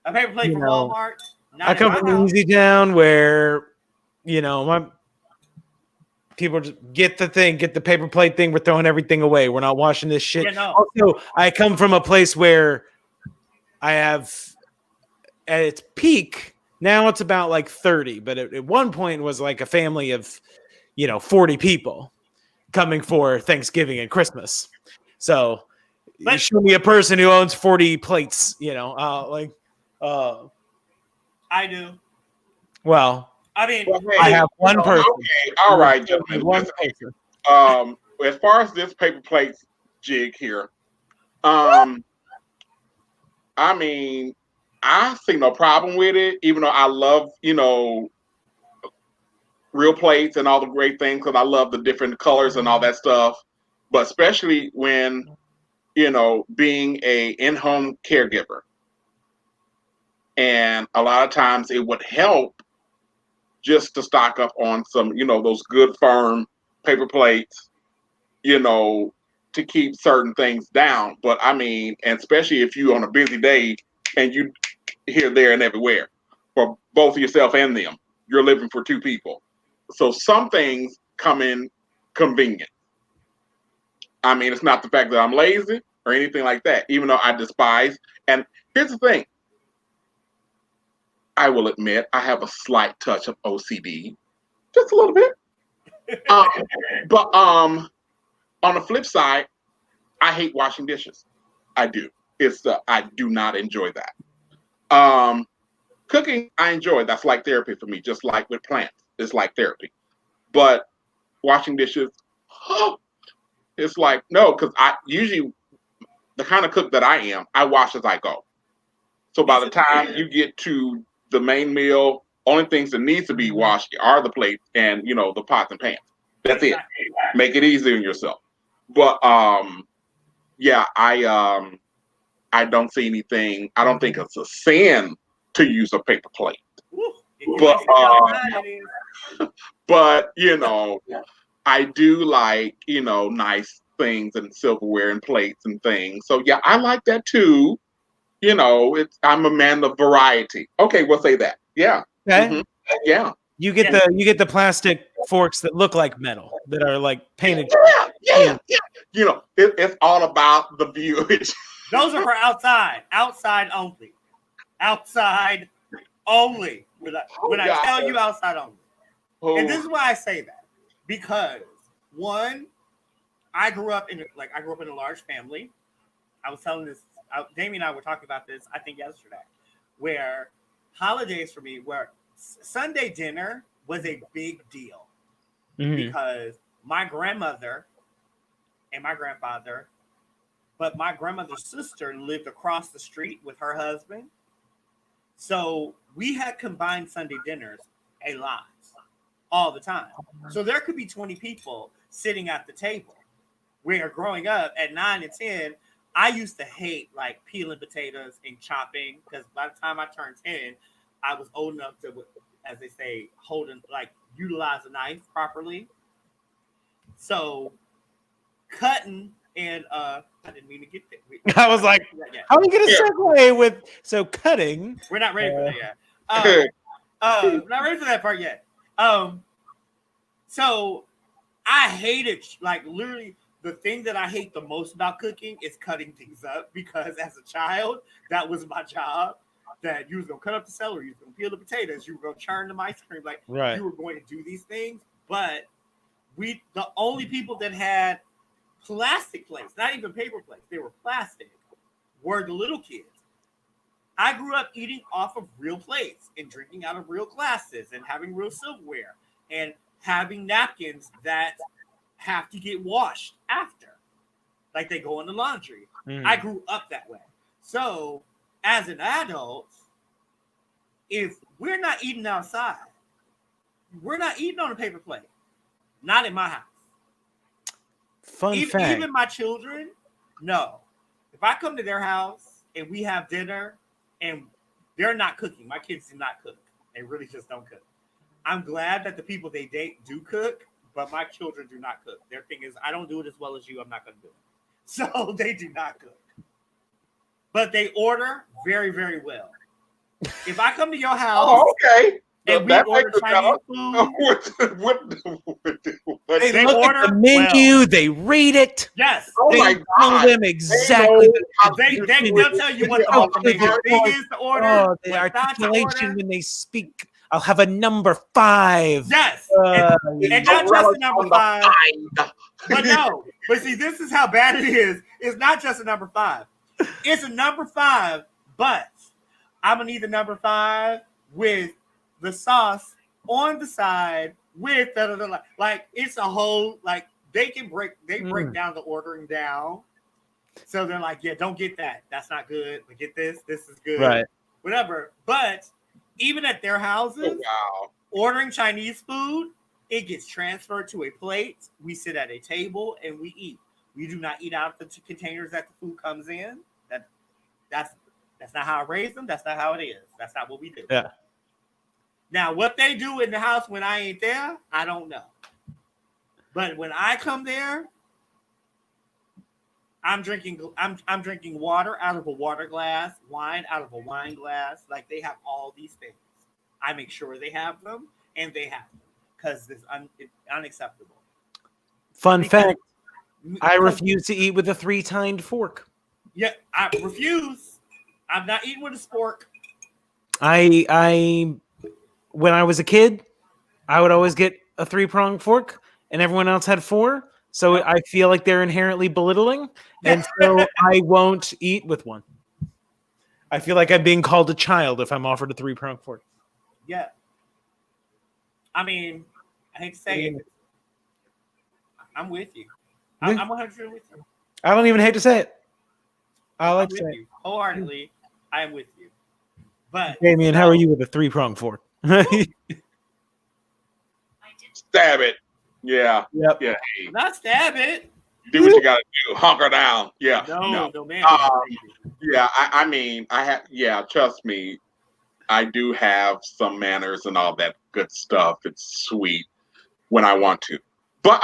A paper plate from Walmart. I come from Easy Town where, my people just get the paper plate thing. We're throwing everything away. We're not washing this shit. Also, I come from a place where I have, at its peak, now it's about like 30, but at one point it was like a family of 40 people coming for Thanksgiving and Christmas. So you show me a person who owns 40 plates, I do. Well, I mean, I have one person. Okay, all right, gentlemen. One person. As far as this paper plates jig here, I mean, I see no problem with it, even though I love, real plates and all the great things because I love the different colors and all that stuff. But especially when, being a in-home caregiver. And a lot of times it would help just to stock up on some, those good firm paper plates, to keep certain things down. But I mean, and especially if you on a busy day and you here, there, and everywhere for both yourself and them, you're living for two people. So some things come in convenient. I mean, it's not the fact that I'm lazy or anything like that, even though I despise. And here's the thing. I will admit I have a slight touch of OCD, just a little bit. But on the flip side, I hate washing dishes. I do. I do not enjoy that. Cooking, I enjoy. That's like therapy for me, just like with plants. It's like therapy. But washing dishes, it's like, no, because I usually, the kind of cook that I am, I wash as I go. So by the time you get to the main meal, only things that needs to be washed are the plates and, the pots and pans. That's it. Make it easy on yourself. But, yeah, I don't see anything. I don't think it's a sin to use a paper plate. But I do like, nice things and silverware and plates and things. So yeah, I like that too. I'm a man of variety. Okay, we'll say that. Yeah. Okay. Mm-hmm. Yeah. You get the plastic forks that look like metal that are like painted. Yeah. It's all about the viewage. Those are for outside. Outside only. Outside only. When I tell you outside only. And this is why I say that. Because one, I grew up in a large family. I was telling this, Jamie and I were talking about this, I think yesterday, where holidays for me were Sunday dinner was a big deal because my grandmother and my grandfather, but my grandmother's sister lived across the street with her husband. So we had combined Sunday dinners a lot. all the time. So there could be 20 people sitting at the table. Where growing up at 9 and 10, I used to hate like peeling potatoes and chopping because by the time I turned 10, I was old enough to, as they say, utilize a knife properly. So cutting and I didn't mean to get there. I was like, how are we going to segue with cutting? We're not ready for that yet. Not ready for that part yet. So I hate it. Like literally, the thing that I hate the most about cooking is cutting things up because as a child, that was my job. That you was gonna cut up the celery, you was gonna peel the potatoes, you were gonna churn the ice cream, like you were going to do these things. But the only people that had plastic plates, not even paper plates, they were plastic, were the little kids. I grew up eating off of real plates and drinking out of real glasses and having real silverware and having napkins that have to get washed after, like they go in the laundry. I grew up that way. So as an adult, if we're not eating outside, we're not eating on a paper plate. Not in my house. Fun fact. Even my children, no. If I come to their house and we have dinner and they're not cooking, my kids do not cook. They really just don't cook. I'm glad that the people they date do cook, but my children do not cook. Their thing is, I don't do it as well as you. I'm not going to do it. So they do not cook. But they order very, very well. If I come to your house, okay, and we order Chinese food, they order the menu, well. They read it. Yes, they tell them exactly. They'll tell you what the most amazing thing is to order. The articulation when they speak. I'll have a number 5. Yes, and not just a number 5. But no, but see, this is how bad it is. It's not just a number 5. It's a number 5, but I'm gonna need the number 5 with the sauce on the side with like it's a whole like they break down the ordering down. So they're like, yeah, don't get that. That's not good. But get this. This is good. Right. Whatever. But even at their houses, ordering Chinese food, it gets transferred to a plate. We sit at a table and we eat. We do not eat out of the containers that the food comes in. That's not how I raised them. That's not how it is. That's not what we do. Yeah. Now, what they do in the house when I ain't there, I don't know. But when I come there, I'm drinking water out of a water glass, wine out of a wine glass. Like they have all these things. I make sure they have them, and they have them because it's unacceptable. Fun fact: I refuse to eat with a 3-tined fork. Yeah, I refuse. I'm not eating with a spork. When I was a kid, I would always get a 3-pronged fork, and everyone else had 4. So I feel like they're inherently belittling, and so I won't eat with one. I feel like I'm being called a child if I'm offered a 3-pronged fork. Yeah. I mean, I hate to say it. I'm with you. I'm 100% with you. I don't even hate to say it. I like to say it. Wholeheartedly, I am with you. But Damien, how are you with a 3-pronged fork? Stab it. Yeah. Yep. Yeah. Not stab it. Do what you gotta do. Hunker down. Yeah. No, man. Yeah. I mean, trust me. I do have some manners and all that good stuff. It's sweet when I want to. But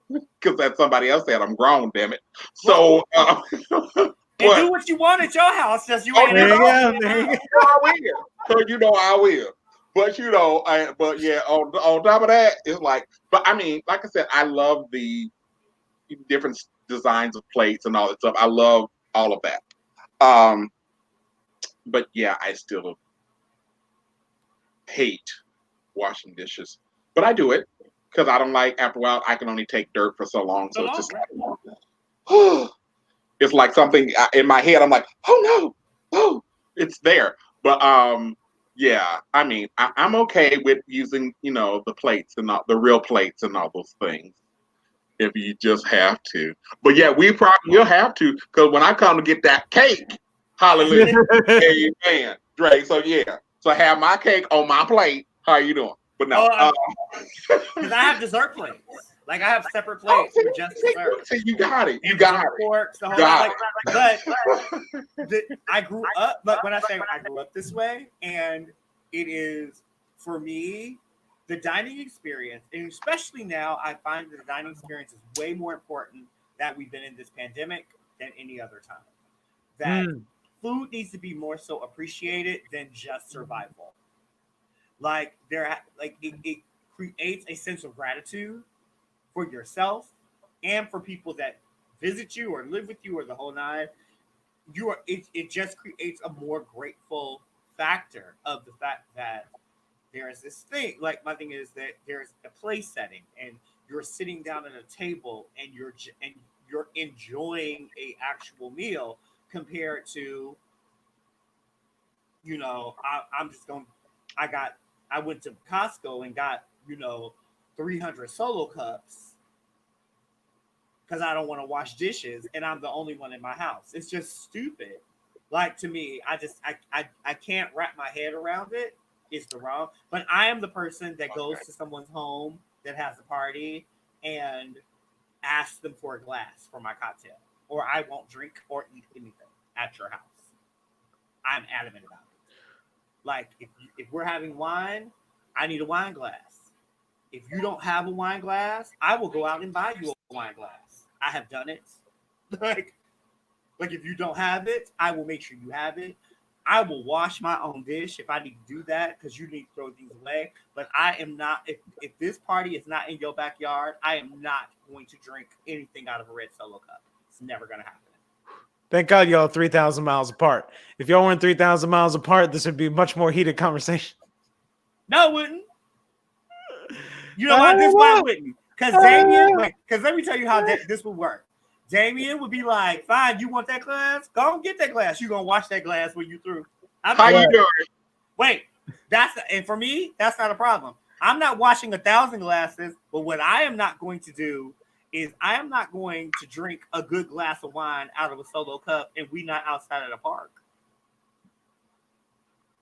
because as somebody else said, I'm grown, damn it. So and do what you want at your house, just you ain't there you go. So you know I will. But but yeah, on top of that, it's like, but I mean, like I said, I love the different designs of plates and all that stuff. I love all of that. But yeah, I still hate washing dishes. But I do it because I don't like, after a while, I can only take dirt for so long. So it's just like, it's like something in my head. I'm like, oh no, it's there. But yeah, I mean, I'm okay with using, the plates and the real plates and all those things. If you just have to. But yeah, you'll have to, because when I come to get that cake, hallelujah, amen, Dre. So yeah, so I have my cake on my plate. How you doing? But no, because I have dessert plates. Like I have separate plates for just dessert. So you got it. You got it. Forks, the whole Got like, but I grew up. But when I say I grew up this way, and it is for me, the dining experience, and especially now, I find that the dining experience is way more important that we've been in this pandemic than any other time. That food needs to be more so appreciated than just survival. Like it creates a sense of gratitude for yourself and for people that visit you or live with you or the whole nine. It just creates a more grateful factor of the fact that there is this thing. Like my thing is that there's a place setting and you're sitting down at a table and you're enjoying a actual meal compared to, I'm just going. I went to Costco and got 300 solo cups because I don't want to wash dishes and I'm the only one in my house. It's just stupid. Like to me, I can't wrap my head around it. It's the wrong. But I am the person that goes to someone's home that has a party and asks them for a glass for my cocktail, or I won't drink or eat anything at your house. I'm adamant about it. Like if we're having wine, I need a wine glass. If you don't have a wine glass, I will go out and buy you a wine glass. I have done it. Like if you don't have it, I will make sure you have it. I will wash my own dish if I need to do that because you need to throw things away. But I am not, if this party is not in your backyard, I am not going to drink anything out of a red Solo cup. It's never going to happen. Thank God y'all 3,000 miles apart. If y'all weren't 3,000 miles apart, this would be a much more heated conversation. No, it wouldn't. You know what? This why I wouldn't. Because Damien, because let me tell you how this would work. Damien would be like, fine, you want that glass? Go and get that glass. You're going to wash that glass when you through. How you doing? Wait, and for me, that's not a problem. I'm not washing 1,000 glasses, but what I am not going to do is I am not going to drink a good glass of wine out of a solo cup and we not outside of the park.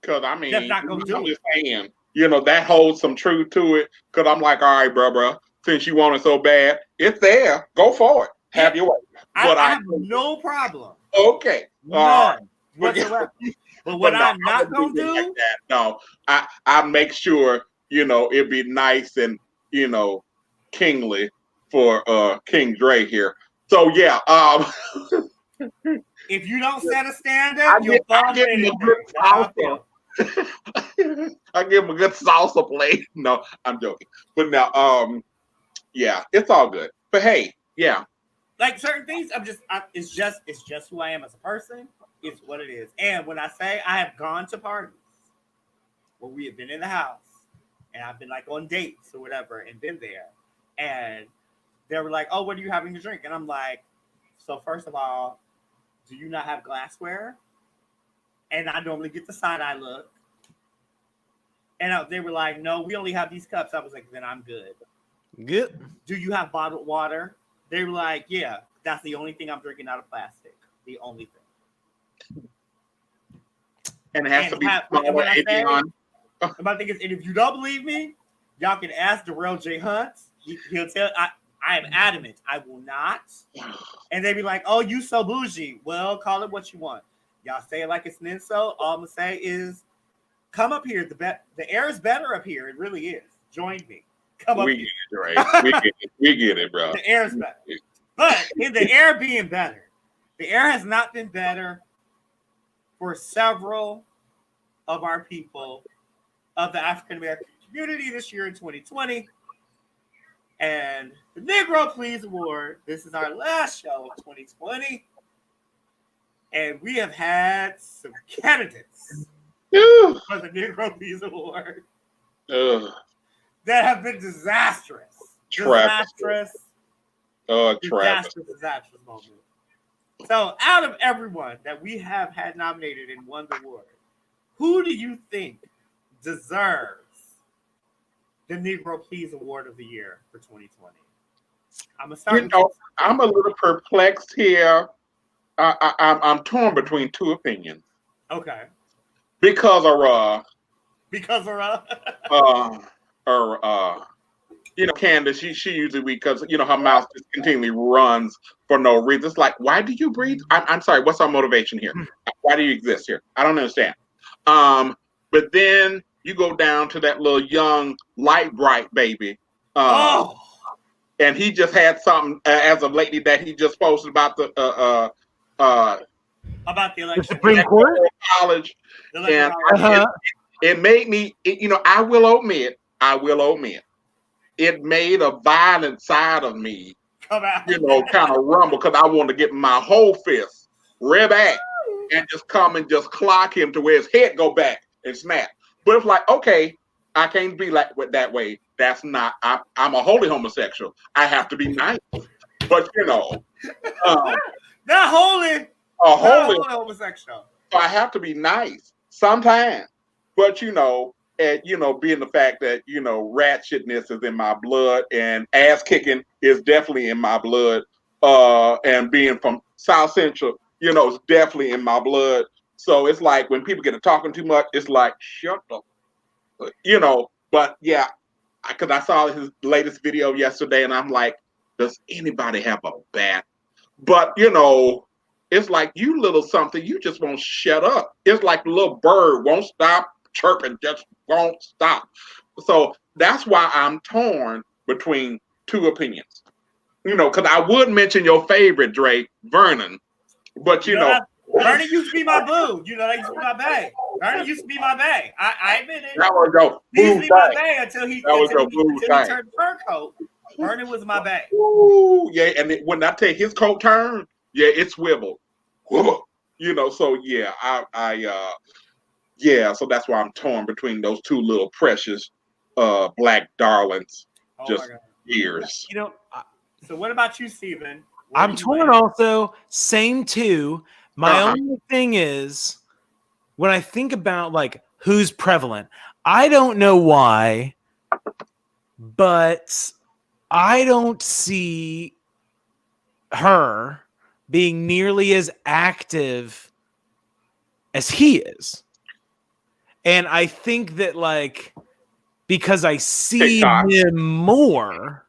Because I mean, That's not gonna do I'm it. just saying, that holds some truth to it. Because I'm like, all right, bro, since you want it so bad, it's there. Go for it. Have your way. But I have no problem. Okay. None whatsoever. But what I'm not gonna do, like that. No, I make sure it'd be nice and kingly for King Dre here. So yeah, if you don't set a standard, you'll fall in it. I give him a good salsa plate. No, I'm joking. But now, yeah, it's all good. But hey, yeah, like certain things, it's just who I am as a person. It's what it is. And when I say I have gone to parties where we have been in the house and I've been like on dates or whatever and been there, and they were like, "Oh, what are you having to drink?" And I'm like, "So first of all, do you not have glassware?" And I normally get the side eye look. And they were like, "No, we only have these cups." I was like, "Then I'm good." Good. Do you have bottled water? They were like, "Yeah, that's the only thing I'm drinking out of plastic. The only thing." And it has to be smaller. My thing is, and if you don't believe me, y'all can ask Darrell J. Hunt. He'll tell. I am adamant. I will not. And they be like, "Oh, you so bougie." Well, call it what you want. Y'all say it like it's an insult. All I'm gonna say is, come up here. The air is better up here. It really is. Join me. Come up. We get it, right? We get it, bro. The air is better. But in the air being better, the air has not been better for several of our people of the African American community this year in 2020. And the Negro Please Award, this is our last show of 2020. And we have had some candidates for the Negro Please Award that have been disastrous. Disastrous moment. So out of everyone that we have had nominated and won the award, who do you think deserves the Negro Please Award of the Year for 2020? I'm gonna start. I'm a little perplexed here. I'm torn between two opinions. Okay. Because of Candace, she usually because her mouth just continually runs for no reason. It's like, why do you breathe? I'm sorry, what's our motivation here? Why do you exist here? I don't understand. But then you go down to that little young, light bright baby. And he just had something as of lately that he just posted about the about the election, the Supreme Court, college, and it made me. I will admit, it made a violent side of me, come out. Kind of rumble because I wanted to get my whole fist rear back and just come and just clock him to where his head go back and snap. But it's like, okay, I can't be like that way. That's not. I'm a holy homosexual. I have to be nice. But not holy. A holy homosexual. So I have to be nice sometimes. But being the fact that rat shitness is in my blood and ass kicking is definitely in my blood. And being from South Central, it's definitely in my blood. So it's like when people get to talking too much, it's like shut up. But yeah, because I saw his latest video yesterday, and I'm like, does anybody have a bat? But it's like you little something, you just won't shut up. It's like the little bird won't stop chirping, just won't stop. So that's why I'm torn between two opinions. Because I would mention your favorite, Drake, Vernon, but Vernon used to be my boo. That used to be my bae. Vernon used to be my bae. I admit it. That was your he used to be my bae until he turned fur coat. Vernon was my bae. Ooh, yeah, and when I take his coat turn, yeah, it swiveled. So yeah, so that's why I'm torn between those two little precious black darlings. Just years. So what about you, Steven? I'm torn also. Same too. My only thing is when I think about like who's prevalent, I don't know why, but I don't see her being nearly as active as he is. And I think that like because I see him more,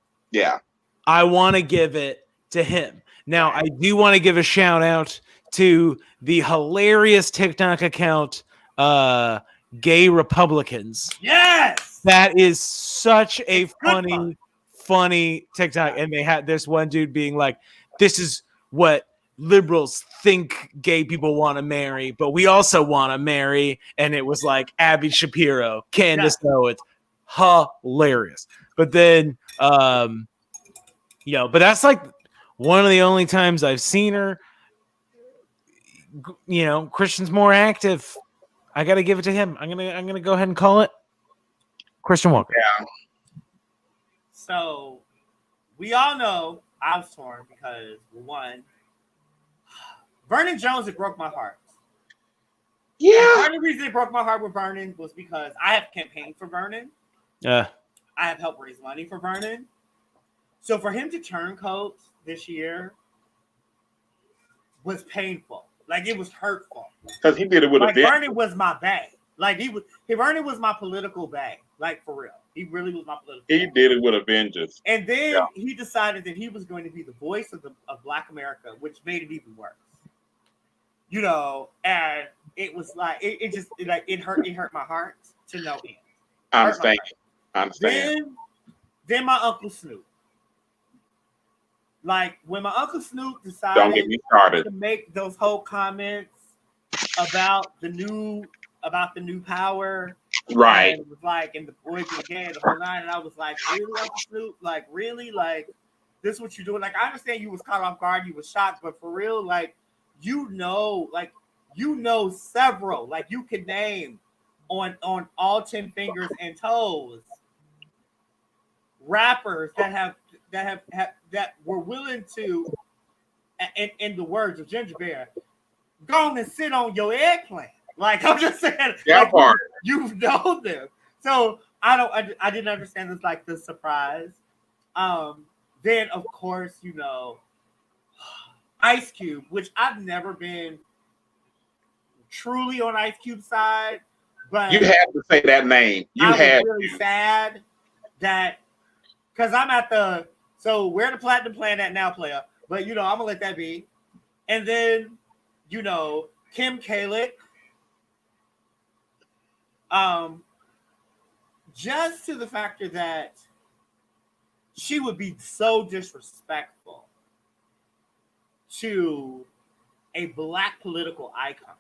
I want to give it to him. Now, I do want to give a shout out to the hilarious TikTok account, Gay Republicans. Yes! That is such a funny TikTok. And they had this one dude being like, this is what liberals think gay people want to marry, but we also want to marry. And it was like Abby Shapiro, Candace Owens. Hilarious. But then, but that's like one of the only times I've seen her. Christian's more active. I got to give it to him. I'm gonna go ahead and call it Christian Walker. Yeah. So we all know I was torn because one, Vernon Jones, it broke my heart. Yeah. And part of the reason it broke my heart with Vernon was because I have campaigned for Vernon. Yeah. I have helped raise money for Vernon. So for him to turn coats this year was painful. Like it was hurtful. Because he did it with a bit. Vernon was my bag. Like Vernon was my political bag. Like for real. He really was my political bag. He did it with a vengeance. And then he decided that he was going to be the voice of Black America, which made it even worse. And it was like it hurt my heart to no end. I understand. Then my Uncle Snoop. Like when my Uncle Snoop decided to make those whole comments about the new power, right? And it was like, and the boys were gay, the whole line, and I was like, really, Uncle Snoop? Like really? Like this is what you're doing? Like I understand you was caught off guard, you was shocked, but for real, like several, like you could name on all 10 fingers and toes rappers that were willing to, in the words of Ginger Bear, go on and sit on your eggplant. Like I'm just saying, you know them. So I didn't understand this, like the surprise. Then of course, Ice Cube, which I've never been truly on Ice Cube's side, but you had to say that name. You had really sad that because I'm at the so where the platinum plan at now, player. But I'm gonna let that be. And then Kim Kalick, just to the factor that she would be so disrespectful to a Black political icon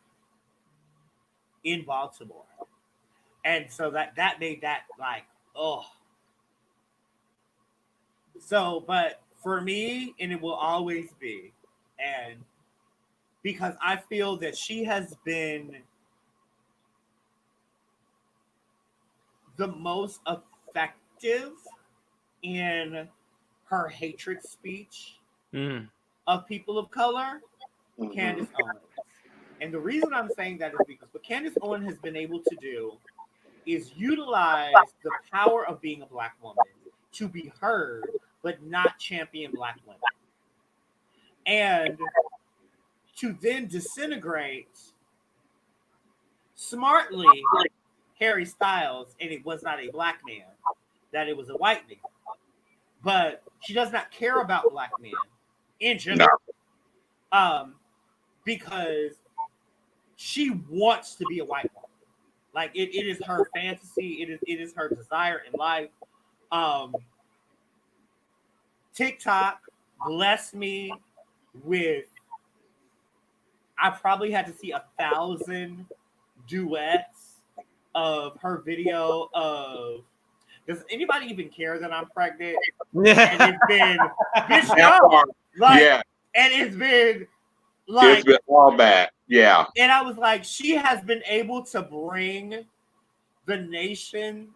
in Baltimore. And so that made that like, oh. So, but for me, and it will always be, and because I feel that she has been the most effective in her hatred speech of people of color, Candace Owens. And the reason I'm saying that is because what Candace Owens has been able to do is utilize the power of being a Black woman to be heard, but not champion Black women. And to then disintegrate smartly Harry Styles, and it was not a Black man, that it was a white man. But she does not care about Black men in general. No. Because she wants to be a white woman. Like it is her fantasy, it is her desire in life. TikTok blessed me with I probably had to see 1,000 duets of her video of does anybody even care that I'm pregnant? Yeah. And it's been bitch no. Like, yeah. And it's been like it's been all bad. Yeah. And I was like, she has been able to bring the nation,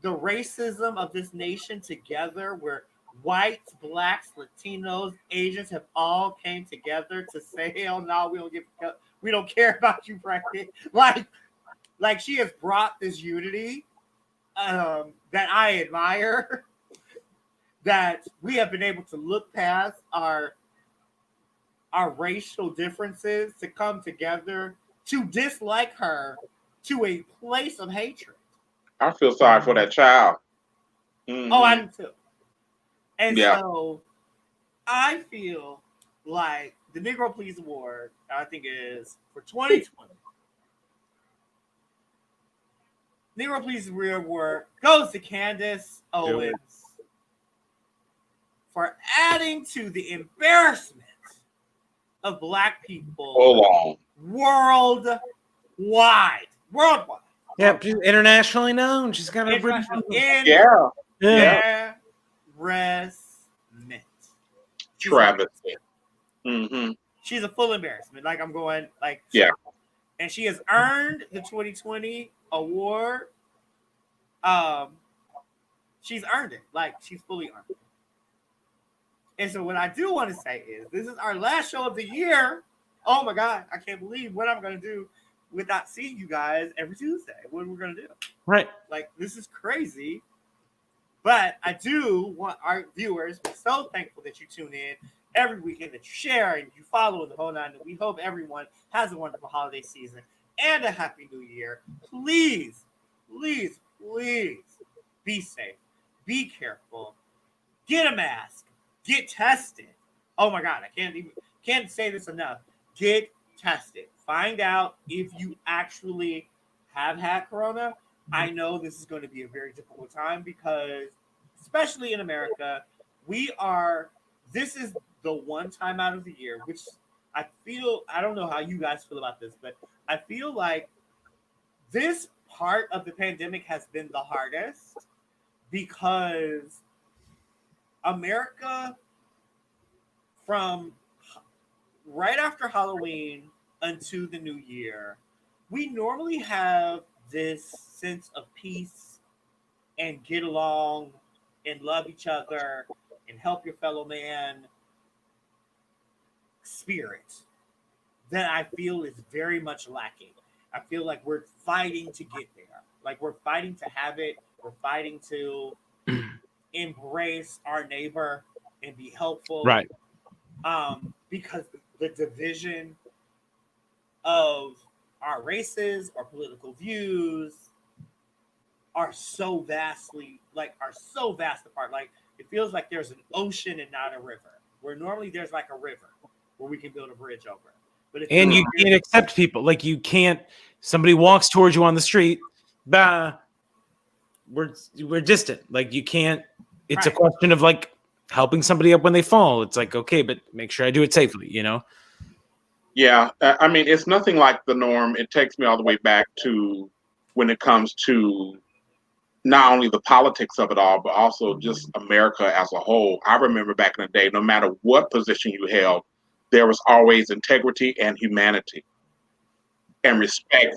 the racism of this nation together where whites, Blacks, Latinos, Asians have all came together to say, hell no, we don't care about you, pregnant. Like she has brought this unity that I admire, that we have been able to look past our racial differences to come together to dislike her to a place of hatred. I feel sorry for that child. Mm-hmm. Oh, I do too. And so I feel like the Negro Please Award, I think is for 2020. Negro Please Award goes to Candace Owens for adding to the embarrassment of Black people worldwide. Yeah, she's internationally known. She's got a British. Embarrassment. Travesty. Mm-hmm. She's a full embarrassment. Like I'm going, like and she has earned the 2020 award. She's earned it. Like she's fully earned it. And so what I do want to say is this is our last show of the year. Oh my God, I can't believe what I'm going to do with not seeing you guys every Tuesday. What we're going to do. Right. Like, this is crazy. But I do want our viewers, we're so thankful that you tune in every weekend, that you share and you follow the whole nine. And we hope everyone has a wonderful holiday season and a happy new year. Please, please, please be safe. Be careful. Get a mask. Get tested. Oh my God, I can't say this enough. Get tested. Find out if you actually have had corona. I know this is going to be a very difficult time because, especially in America, this is the one time out of the year, which I don't know how you guys feel about this, but I feel like this part of the pandemic has been the hardest because America, from right after Halloween until the new year, we normally have this sense of peace and get along and love each other and help your fellow man spirit that I feel is very much lacking. I feel like we're fighting to get there. Like we're fighting to have it. We're fighting to embrace our neighbor and be helpful. Right. Because the division of our races or political views are so vastly like are so vast apart. Like it feels like there's an ocean and not a river. Where normally there's like a river where we can build a bridge over. But it And feels you like can't accept people. Like you can't. Somebody walks towards you on the street. Bah, we're distant. Like you can't. It's a Right. question of like helping somebody up when they fall. It's like okay, but make sure I do it safely. You know. Yeah, I mean, it's nothing like the norm. It takes me all the way back to when it comes to not only the politics of it all, but also just America as a whole. I remember back in the day, no matter what position you held, there was always integrity and humanity and respect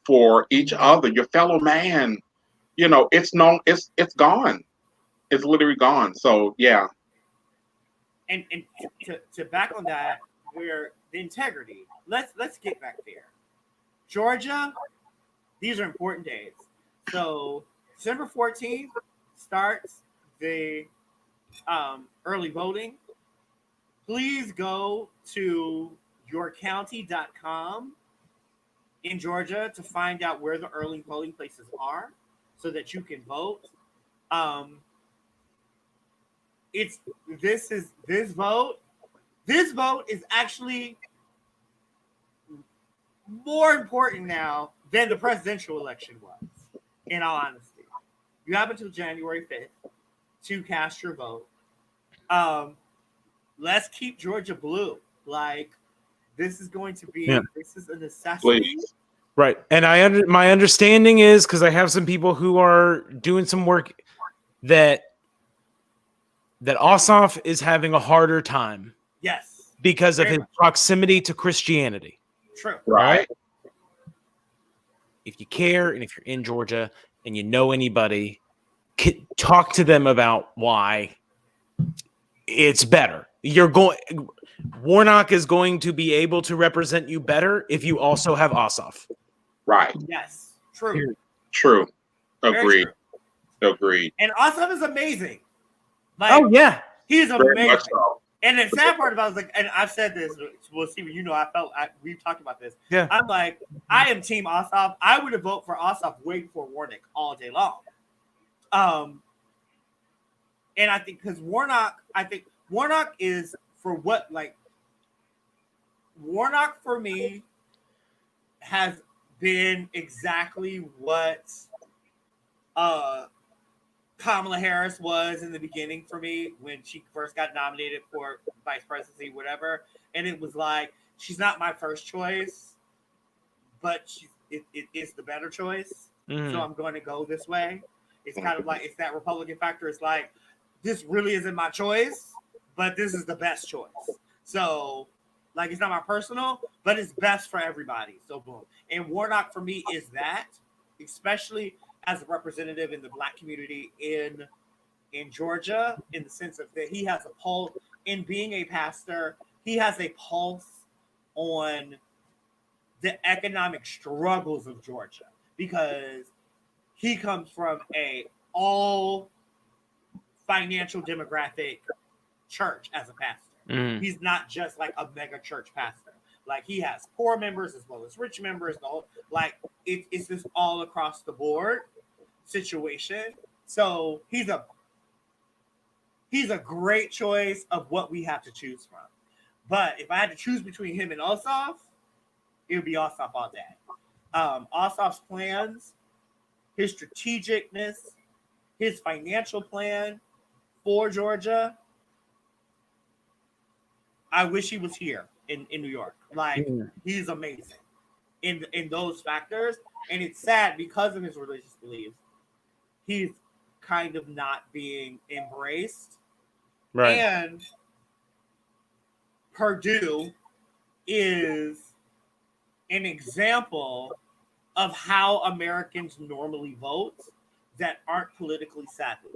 for each other, your fellow man. You know, it's gone. It's literally gone. So yeah, and to back on that, where the integrity. Let's get back there. Georgia, these are important days. So December 14th starts the early voting. Please go to yourcounty.com in Georgia to find out where the early polling places are so that you can vote. Um, it's this vote. This vote is actually more important now than the presidential election was, in all honesty. You have until January 5th to cast your vote. Let's keep Georgia blue. Like, this is going to be, this is a necessity. please. Right. And my understanding is because I have some people who are doing some work that Ossoff is having a harder time Yes. because of Very his much. proximity to Christianity. True. Right. If you care and if you're in Georgia and you know anybody, talk to them about why it's better. Warnock is going to be able to represent you better if you also have Ossoff. Right. Yes. True. True. Very Agreed. true. Agreed. And Ossoff is amazing. Like, Oh yeah. he's Very amazing. much so. And the sad part about it is like, and I've said this, well, Steven, you know, we've talked about this. Yeah. I'm like, I am Team Ossoff. I would have voted for Ossoff way before Warnock all day long. And I think because Warnock is for what, like, Warnock for me has been exactly what Kamala Harris was in the beginning for me when she first got nominated for vice presidency, whatever. And it was like, she's not my first choice, but it is the better choice. Mm. So I'm going to go this way. It's kind of like, it's that Republican factor. It's like, this really isn't my choice, but this is the best choice. So, like, it's not my personal, but it's best for everybody. So, boom. And Warnock for me is that, especially as a representative in the Black community in Georgia, in the sense of that he has a pulse in being a pastor. He has a pulse on the economic struggles of Georgia because he comes from a all financial demographic church as a pastor. Mm. He's not just like a mega church pastor. Like, he has poor members as well as rich members. Like, it's just all across the board situation. So he's a great choice of what we have to choose from. But if I had to choose between him and Ossoff, it would be Ossoff all day. Ossoff's plans, his strategicness, his financial plan for Georgia. I wish he was here in New York. Like, he's amazing in those factors. And it's sad because of his religious beliefs. He's kind of not being embraced. Right. And Purdue is an example of how Americans normally vote that aren't politically savvy.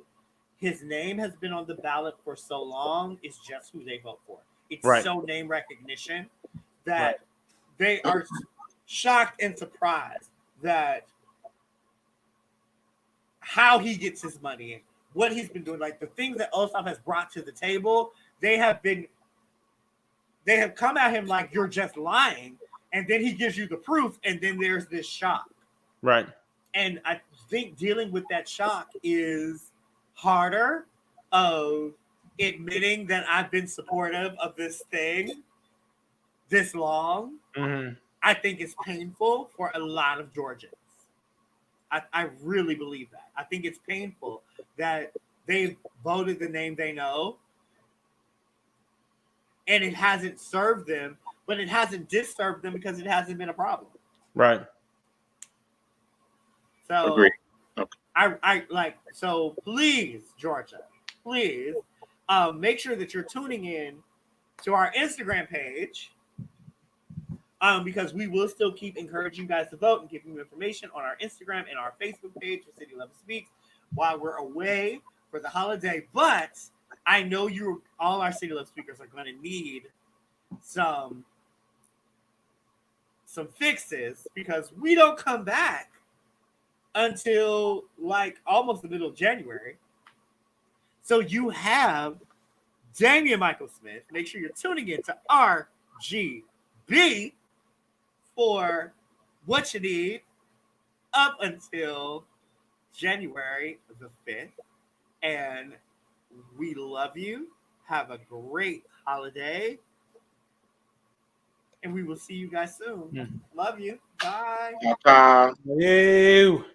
His name has been on the ballot for so long, it's just who they vote for. It's so name recognition that they are shocked and surprised that how he gets his money and what he's been doing, like the things that Ossoff has brought to the table, they have come at him like, you're just lying, and then he gives you the proof, and then there's this shock. Right. And I think dealing with that shock is harder of admitting that I've been supportive of this thing this long. Mm-hmm. I think it's painful for a lot of Georgians. I really believe that. I think it's painful that they voted the name they know and it hasn't served them, but it hasn't disturbed them because it hasn't been a problem. Right. So Agreed. Okay. I like, so please, Georgia, please make sure that you're tuning in to our Instagram page. Because we will still keep encouraging you guys to vote and giving you information on our Instagram and our Facebook page for City 11 Speaks while we're away for the holiday. But I know all our City 11 speakers are going to need some fixes because we don't come back until like almost the middle of January. So you have Damian Michael Smith. Make sure you're tuning in to RGB for what you need up until January the 5th. And we love you. Have a great holiday. And we will see you guys soon. Love you. Bye. Bye. You.